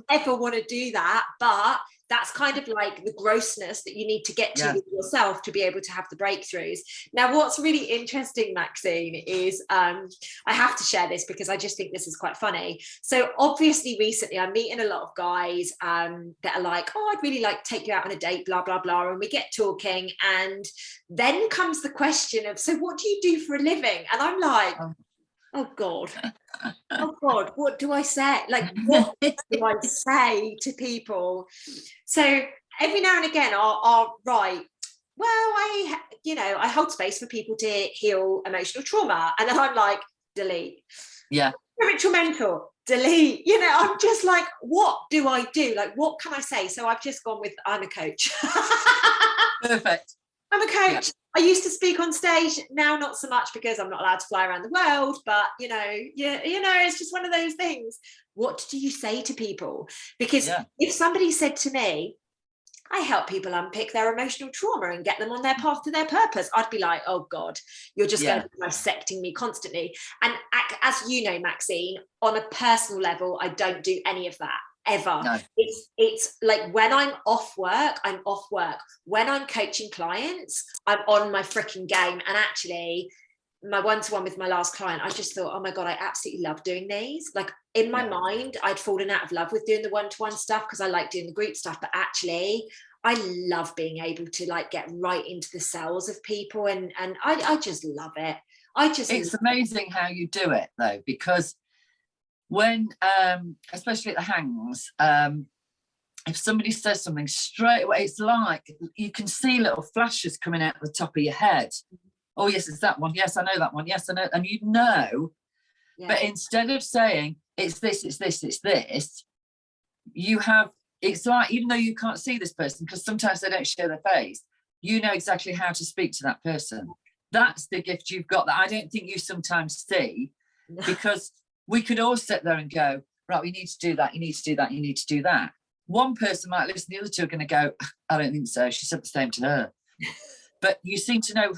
ever want to do that, but that's kind of like the grossness that you need to get to with yourself to be able to have the breakthroughs. Now, what's really interesting, Maxine, is I have to share this because I just think this is quite funny. So obviously recently I'm meeting a lot of guys that are like, oh, I'd really like to take you out on a date, blah, blah, blah. And we get talking, and then comes the question of, so what do you do for a living? And I'm like, oh God, what do I say? Like, what do I say to people? So every now and again I'll write, well, I hold space for people to heal emotional trauma. And then I'm like, delete. Yeah. Spiritual mentor, delete. You know, I'm just like, what do I do? Like, what can I say? So I've just gone with, I'm a coach. Perfect. I'm a coach. Yeah. I used to speak on stage, now not so much because I'm not allowed to fly around the world, but it's just one of those things. What do you say to people? Because if somebody said to me, I help people unpick their emotional trauma and get them on their path to their purpose, I'd be like, oh God, you're just going to be dissecting me constantly. And as you know, Maxine, on a personal level, I don't do any of that. Ever. No. It's like when I'm off work, I'm off work. When I'm coaching clients, I'm on my freaking game. And actually, my one-to-one with my last client, I just thought, oh my God, I absolutely love doing these. Like in my mind, I'd fallen out of love with doing the one-to-one stuff because I like doing the group stuff. But actually, I love being able to like get right into the cells of people, and I just love it. It's amazing how you do it though, because when especially at the hangs, if somebody says something straight away, it's like you can see little flashes coming out the top of your head. Oh yes, it's that one. Yes, I know that one. Yes, I know. And but instead of saying, it's this, it's this, it's this, you have, it's like, even though you can't see this person, because sometimes they don't show their face, you know exactly how to speak to that person. That's the gift you've got that I don't think you sometimes see, because we could all sit there and go, right, we need to do that, you need to do that, you need to do that. One person might listen, the other two are going to go, I don't think so, she said the same to her. But you seem to know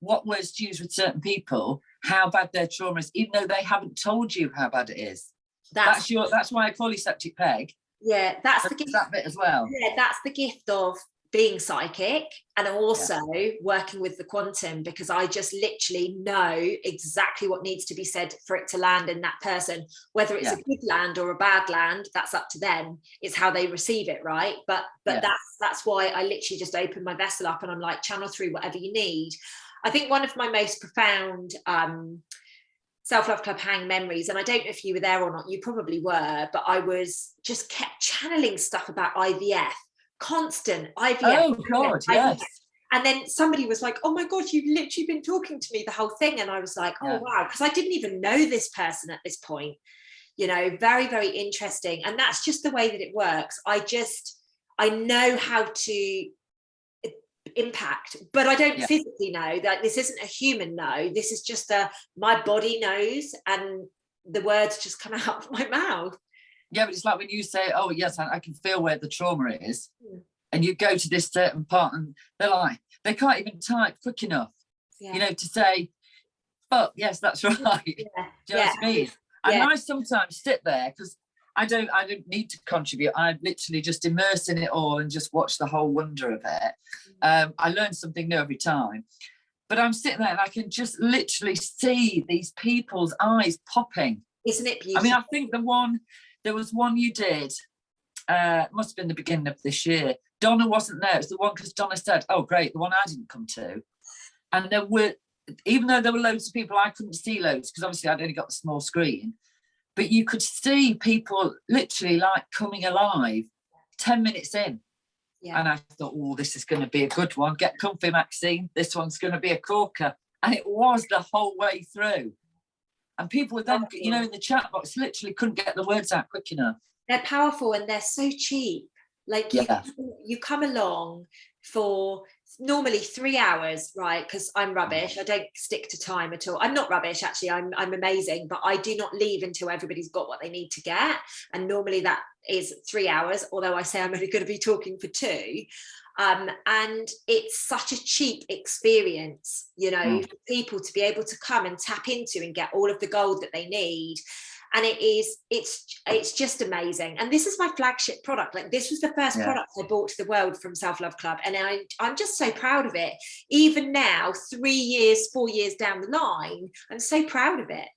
what words to use with certain people, how bad their trauma is, even though they haven't told you how bad it is. That's why I call you septic peg. Yeah, that's the gift. That bit as well. Yeah, that's the gift of being psychic, and also working with the quantum, because I just literally know exactly what needs to be said for it to land in that person, whether it's a good land or a bad land. That's up to them. It's how they receive it, right? But that's why I literally just open my vessel up and I'm like, channel through whatever you need. I think one of my most profound Self-Love Club hang memories, and I don't know if you were there or not, you probably were, but I was just kept channeling stuff about IVF, constant IVF. Oh God, yes. And then somebody was like, oh my God, you've literally been talking to me the whole thing. And I was like, oh wow, because I didn't even know this person at this point. You know, very, very interesting. And that's just the way that it works. I know how to impact, but I don't physically know. That this isn't a human know. This is just my body knows, and the words just come out of my mouth. Yeah, but it's like when you say, oh yes, I can feel where the trauma is, and you go to this certain part and they're like, they can't even type quick enough, you know, to say, fuck, yes, that's right. Do you know what I mean? And I sometimes sit there, because I don't need to contribute. I literally just immerse in it all and just watch the whole wonder of it. I learn something new every time. But I'm sitting there and I can just literally see these people's eyes popping. Isn't it beautiful? I mean, I think there was one you did, must have been the beginning of this year. Donna wasn't there. It was the one, because Donna said, oh great, the one I didn't come to. And there were, even though there were loads of people, I couldn't see loads, because obviously I'd only got the small screen. But you could see people literally like coming alive 10 minutes in. Yeah. And I thought, oh, this is going to be a good one. Get comfy, Maxine. This one's going to be a corker. And it was the whole way through. And people were then, you know, in the chat box, literally couldn't get the words out quick enough. They're powerful and they're so cheap. Like you come along for normally 3 hours, right? Because I'm rubbish. I don't stick to time at all. I'm not rubbish, actually. I'm amazing, but I do not leave until everybody's got what they need to get. And normally that is 3 hours, although I say I'm only going to be talking for 2. And it's such a cheap experience, you know, for people to be able to come and tap into and get all of the gold that they need. And it's just amazing. And this is my flagship product. Like, this was the first product I brought to the world from Self-Love Club. And I'm just so proud of it. Even now, 3 years, 4 years down the line, I'm so proud of it.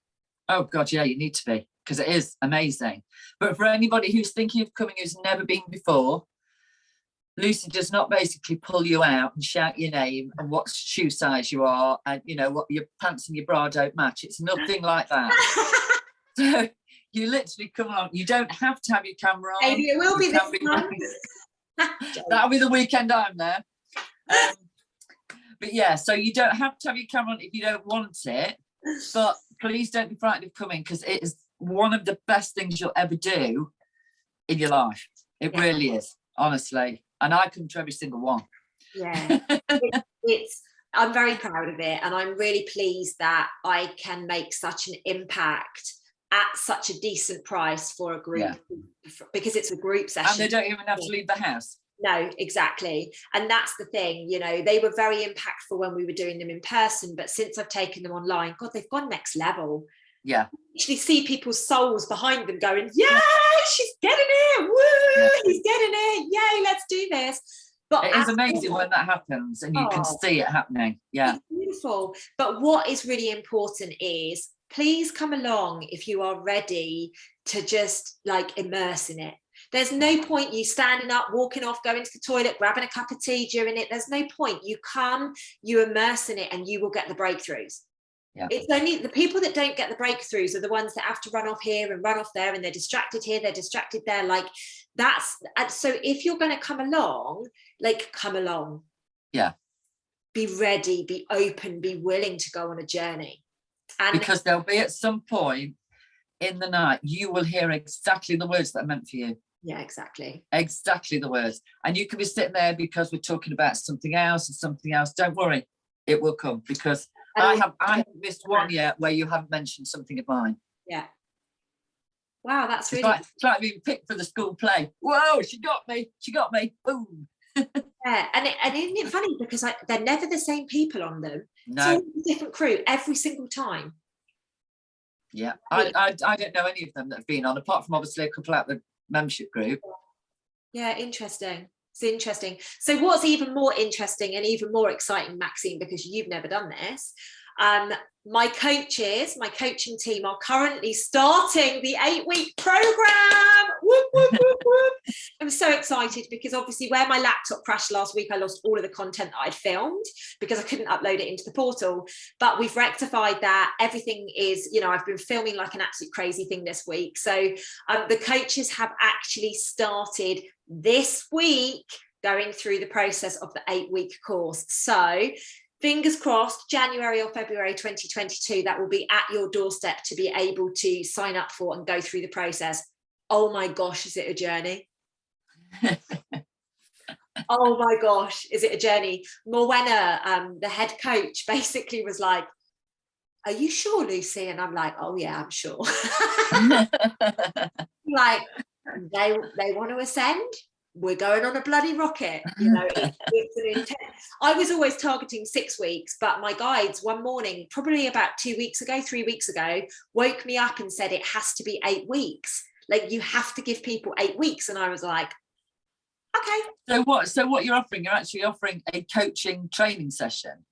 Oh God, yeah, you need to be, because it is amazing. But for anybody who's thinking of coming, who's never been before, Lucy does not basically pull you out and shout your name and what shoe size you are and, you know, what your pants and your bra don't match. It's nothing like that. So you literally come along. You don't have to have your camera on. Maybe it will be this month. That'll be the weekend I'm there. But yeah, so you don't have to have your camera on if you don't want it. But please don't be frightened of coming, because it is one of the best things you'll ever do in your life. It really is, honestly. And I come to every single one. Yeah, I'm very proud of it, and I'm really pleased that I can make such an impact at such a decent price for a group, because it's a group session. And they don't even have to leave the house. No, exactly. And that's the thing, you know, they were very impactful when we were doing them in person, but since I've taken them online, God, they've gone next level. Yeah. You actually see people's souls behind them going, yay, she's getting it. Woo, he's getting it. Yay, let's do this. But it is amazing when that happens and you can see it happening. Yeah. It's beautiful. But what is really important is, please come along if you are ready to just like immerse in it. There's no point you standing up, walking off, going to the toilet, grabbing a cup of tea during it. There's no point. You come, you immerse in it, and you will get the breakthroughs. Yeah. It's only the people that don't get the breakthroughs are the ones that have to run off here and run off there, and they're distracted here, they're distracted there. Like, that's, so if you're going to come along, like, come along. Yeah. Be ready, be open, be willing to go on a journey. And because there'll be at some point, in the night, you will hear exactly the words that are meant for you. Yeah, exactly. Exactly the words. And you can be sitting there because we're talking about something else and something else. Don't worry, it will come, because I haven't missed one yet where you haven't mentioned something of mine. Yeah. Wow, that's really it's like being picked for the school play. Whoa, she got me. Boom. Yeah, and isn't it funny, because they're never the same people on them. No. It's all a different crew every single time. Yeah, I don't know any of them that have been on, apart from obviously a couple out the membership group. Yeah, interesting. It's interesting. So what's even more interesting and even more exciting, Maxine, because you've never done this, my coaching team are currently starting the 8-week program. Whoop, whoop, whoop, whoop. I'm so excited, because obviously where my laptop crashed last week, I lost all of the content that I'd filmed because I couldn't upload it into the portal. But we've rectified that. Everything is, I've been filming like an absolute crazy thing this week. So the coaches have actually started this week going through the process of the 8-week course. So fingers crossed, January or February 2022, that will be at your doorstep to be able to sign up for and go through the process. Oh my gosh, is it a journey? Oh my gosh, is it a journey? Morwenna, the head coach, basically was like, are you sure, Lucy? And I'm like, oh yeah, I'm sure. Like, they want to ascend, we're going on a bloody rocket. It's an intense. I was always targeting 6 weeks, but my guides one morning, probably about 3 weeks ago, woke me up and said it has to be 8 weeks. Like, you have to give people 8 weeks. And I was like, okay. So what you're offering, you're actually offering a coaching training session.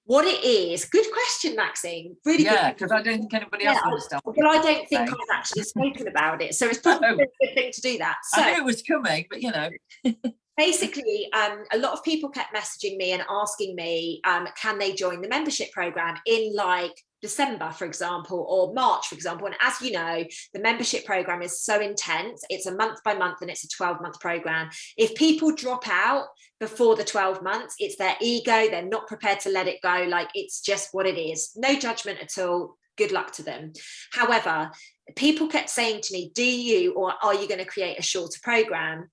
What it is, good question, Maxine. Really good. Yeah, because I don't think anybody else understands. But I don't think I've actually spoken about it. So it's probably a good thing to do that. So I knew it was coming, but basically, a lot of people kept messaging me and asking me, can they join the membership program in like December, for example, or March, for example. And as you know, the membership program is so intense. It's a month by month, and it's a 12-month program. If people drop out before the 12 months, it's their ego. They're not prepared to let it go. Like, it's just what it is. No judgment at all. Good luck to them. However, people kept saying to me, do you, or are you going to create a shorter program?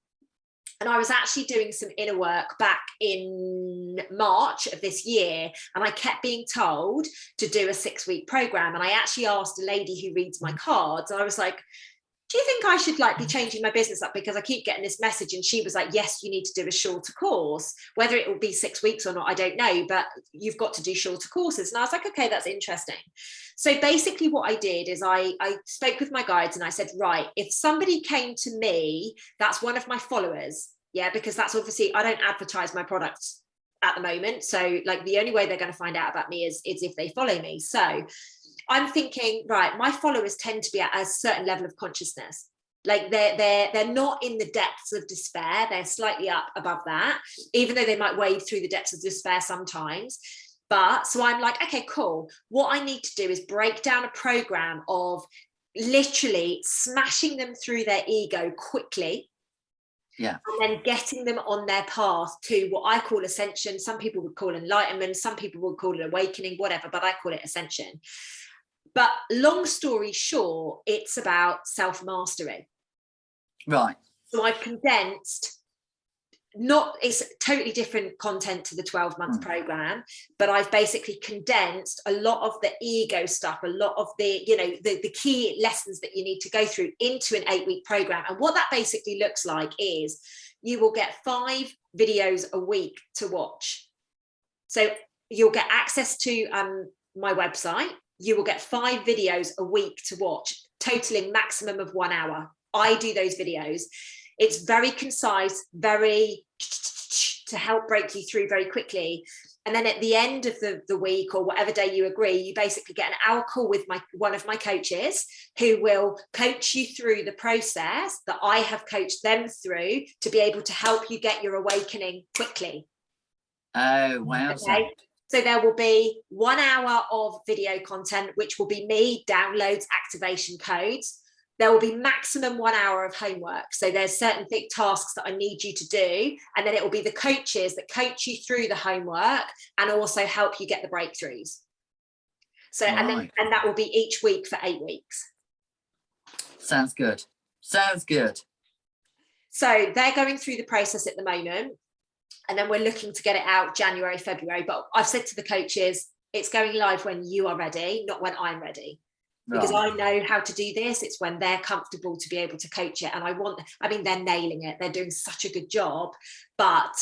And I was actually doing some inner work back in March of this year, and I kept being told to do a 6-week program. And I actually asked a lady who reads my cards, and I was like, do you think I should be changing my business up, because I keep getting this message? And she was like, yes, you need to do a shorter course. Whether it will be 6 weeks or not, I don't know, but you've got to do shorter courses. And I was like, okay, that's interesting. So basically what I did is I spoke with my guides, and I said, right, if somebody came to me, that's one of my followers. Yeah, because that's obviously, I don't advertise my products at the moment. So the only way they're going to find out about me is if they follow me. So I'm thinking, right, my followers tend to be at a certain level of consciousness. Like, they're not in the depths of despair. They're slightly up above that, even though they might wade through the depths of despair sometimes. But so I'm like, okay, cool. What I need to do is break down a program of literally smashing them through their ego quickly. Yeah. And then getting them on their path to what I call ascension. Some people would call enlightenment. Some people would call it awakening, whatever, but I call it ascension. But long story short, it's about self-mastery. Right. So I've condensed, it's totally different content to the 12-month program, but I've basically condensed a lot of the ego stuff, a lot of the, the key lessons that you need to go through into an 8-week program. And what that basically looks like is you will get 5 videos a week to watch. So you'll get access to my website. You will get 5 videos a week to watch, totaling maximum of 1 hour. I do those videos. It's very concise, very to help break you through very quickly. And then at the end of the week, or whatever day you agree, you basically get an hour call with one of my coaches, who will coach you through the process that I have coached them through to be able to help you get your awakening quickly. Oh, wow. Okay. So there will be 1 hour of video content, which will be me, downloads, activation codes. There will be maximum 1 hour of homework. So there's certain big tasks that I need you to do. And then it will be the coaches that coach you through the homework and also help you get the breakthroughs. So, right. and that will be each week for 8 weeks. Sounds good. Sounds good. So they're going through the process at the moment, and then we're looking to get it out January, February. But I've said to the coaches, it's going live when you are ready, not when I'm ready. Because I know how to do this. It's when they're comfortable to be able to coach it. And they're nailing it. They're doing such a good job, but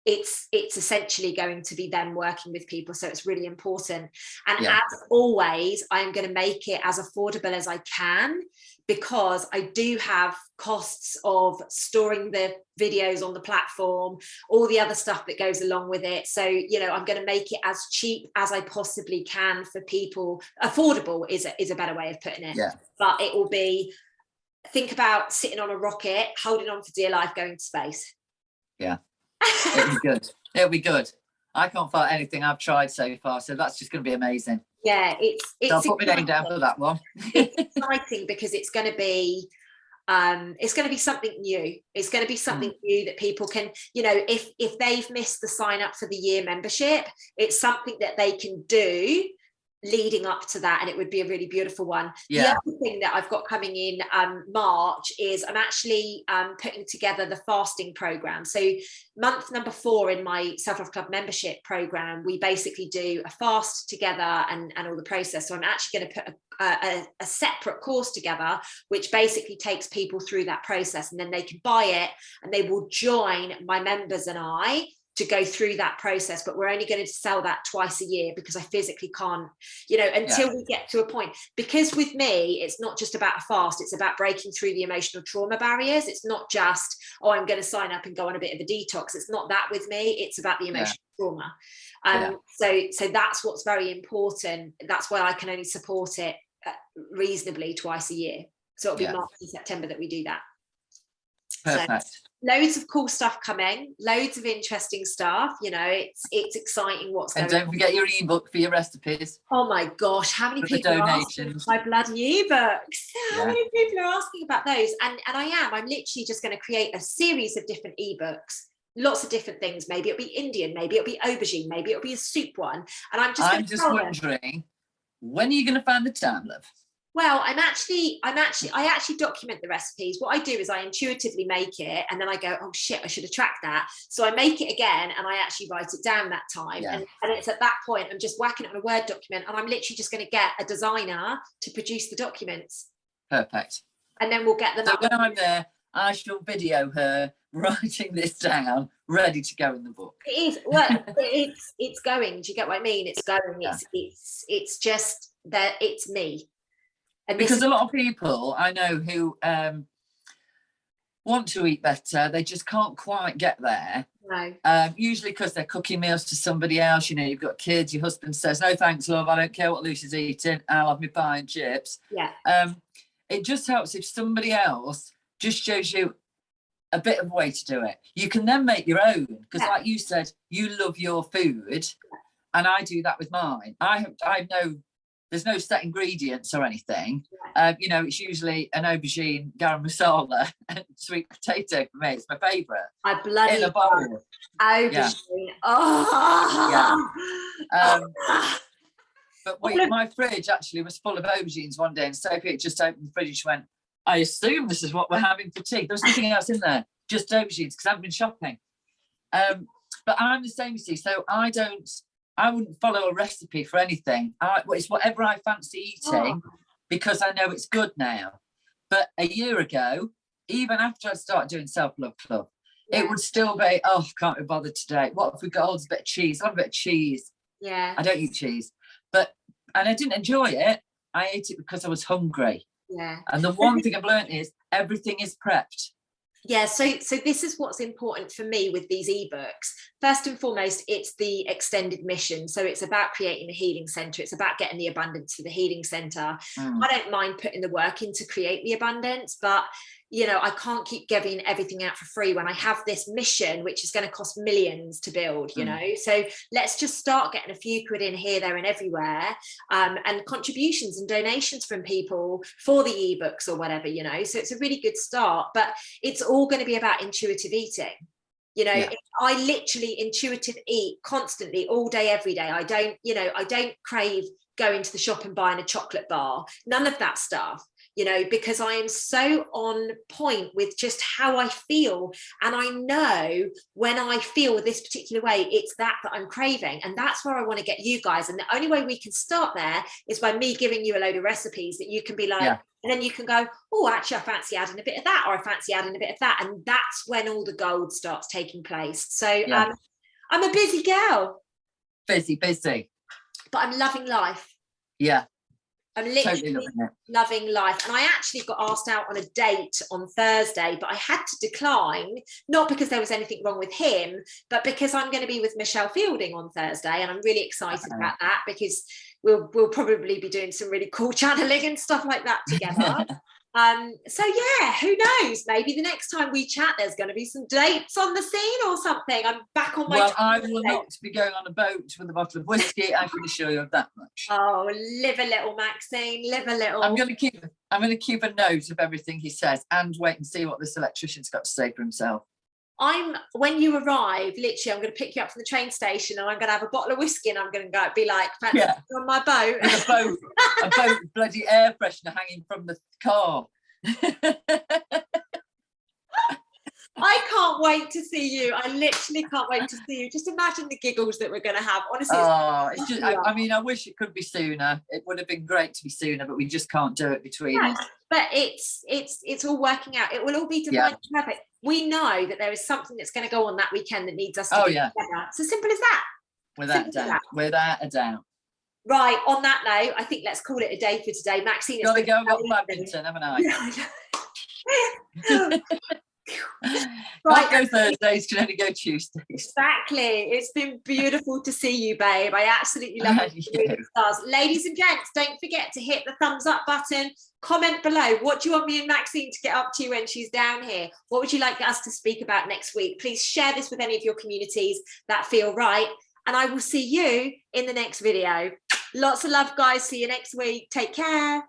it's essentially going to be them working with people. So it's really important. And as always, I'm going to make it as affordable as I can, because I do have costs of storing the videos on the platform, all the other stuff that goes along with it. So, I'm going to make it as cheap as I possibly can for people. Affordable is a better way of putting it. Yeah. But it will be, think about sitting on a rocket, holding on for dear life, going to space. Yeah. It'll be good. It'll be good. I can't find anything I've tried so far, so that's just going to be amazing. Yeah, it's I'll put my name down for that one. It's exciting because it's going to be something new. It's going to be something new that people can, if they've missed the sign up for the year membership, it's something that they can do leading up to that, and it would be a really beautiful one. The other thing that I've got coming in March is I'm actually putting together the fasting program. So month number 4 in my Self-Love Club membership program, we basically do a fast together and all the process. So I'm actually going to put a separate course together, which basically takes people through that process, and then they can buy it and they will join my members and I to go through that process. But we're only going to sell that twice a year because I physically can't, until we get to a point. Because with me, it's not just about a fast, it's about breaking through the emotional trauma barriers. It's not just, I'm going to sign up and go on a bit of a detox. It's not that with me, it's about the emotional trauma. So that's what's very important. That's why I can only support it reasonably twice a year. So it'll be March and September that we do that. Perfect. So, loads of cool stuff coming, loads of interesting stuff. It's exciting what's going on. And don't forget your ebook for your recipes. Oh my gosh, how many people are asking my bloody ebooks? How many people are asking about those? And I'm literally just going to create a series of different ebooks, lots of different things. Maybe it'll be Indian, maybe it'll be aubergine, maybe it'll be a soup one. And I'm just wondering, when are you going to find the time, love? Well, I actually document the recipes. What I do is I intuitively make it, and then I go, oh shit, I should have tracked that. So I make it again, and I actually write it down that time. Yeah. And it's at that point, I'm just whacking it on a Word document, and I'm literally just going to get a designer to produce the documents. Perfect. And then we'll get them up. So when I'm there, I shall video her writing this down, ready to go in the book. It is. Well, it's going. Do you get what I mean? It's going. Yeah. It's just that it's me. And because a lot of people I know who want to eat better, they just can't quite get there. No. Usually because they're cooking meals to somebody else. You've got kids, your husband says, no thanks, love, I don't care what Lucy's eating, I'll have my pie and chips. Yeah. It just helps if somebody else just shows you a bit of way to do it. You can then make your own, because like you said, you love your food, and I do that with mine. I know there's no set ingredients or anything. It's usually an aubergine garam masala and sweet potato for me. It's my favourite. I bloody in a bowl. Aubergine. Yeah. Oh. Yeah. But my fridge actually was full of aubergines one day, and Sophie just opened the fridge and she went, I assume this is what we're having for tea. There was nothing else in there, just aubergines, because I haven't been shopping. But I'm the same, you see, so I wouldn't follow a recipe for anything. It's whatever I fancy eating, because I know it's good now. But a year ago, even after I started doing Self-Love Club, it would still be, can't be bothered today. What have we got? A bit of cheese. I want a bit of cheese. Yeah. I don't eat cheese. And I didn't enjoy it. I ate it because I was hungry. Yeah. And the one thing I've learned is everything is prepped. Yeah, so this is what's important for me with these ebooks. First and foremost, it's the extended mission. So it's about creating a healing center. It's about getting the abundance for the healing center. I don't mind putting the work in to create the abundance, but I can't keep giving everything out for free when I have this mission, which is going to cost millions to build, So let's just start getting a few quid in here, there, and everywhere, and contributions and donations from people for the ebooks or whatever, So it's a really good start, but it's all going to be about intuitive eating. I literally intuitive eat constantly, all day, every day. I don't crave going to the shop and buying a chocolate bar. None of that stuff. you know, because I am so on point with just how I feel. And I know when I feel this particular way, it's that I'm craving. And that's where I want to get you guys. And the only way we can start there is by me giving you a load of recipes that you can be like, and then you can go, oh, actually, I fancy adding a bit of that, or I fancy adding a bit of that. And that's when all the gold starts taking place. So I'm a busy girl. Busy. But I'm loving life. Yeah. I'm literally loving life. And I actually got asked out on a date on Thursday, but I had to decline, not because there was anything wrong with him, but because I'm going to be with Michelle Fielding on Thursday. And I'm really excited about that, because we'll probably be doing some really cool channeling and stuff like that together. So yeah, who knows? Maybe the next time we chat, there's going to be some dates on the scene or something. I'm back on my. Well, I will not be going on a boat with a bottle of whiskey. I can assure you of that much. Oh, live a little, Maxine. Live a little. I'm going to keep a note of everything he says and wait and see what this electrician's got to say for himself. When you arrive, literally, I'm going to pick you up from the train station, and I'm going to have a bottle of whiskey, and I'm going to go be like, fancy on my boat. a boat, bloody air freshener hanging from the car. I can't wait to see you. I literally can't wait to see you. Just imagine the giggles that we're going to have. Honestly, it's just, I mean, I wish it could be sooner. It would have been great to be sooner, but we just can't do it between us. But it's all working out. It will all be divinely perfect. We know that there is something that's going to go on that weekend that needs us to be together. It's as simple as that. Without a doubt. Right, on that note, I think let's call it a day for today. Maxine, got to go. I've got badminton, haven't I? Right. Can't go Thursdays, can only go Tuesdays. Exactly. It's been beautiful to see you, babe. I absolutely love it. Ladies and gents, don't forget to hit the thumbs up button. Comment below. What do you want me and Maxine to get up to when she's down here? What would you like us to speak about next week? Please share this with any of your communities that feel right. And I will see you in the next video. Lots of love, guys. See you next week. Take care.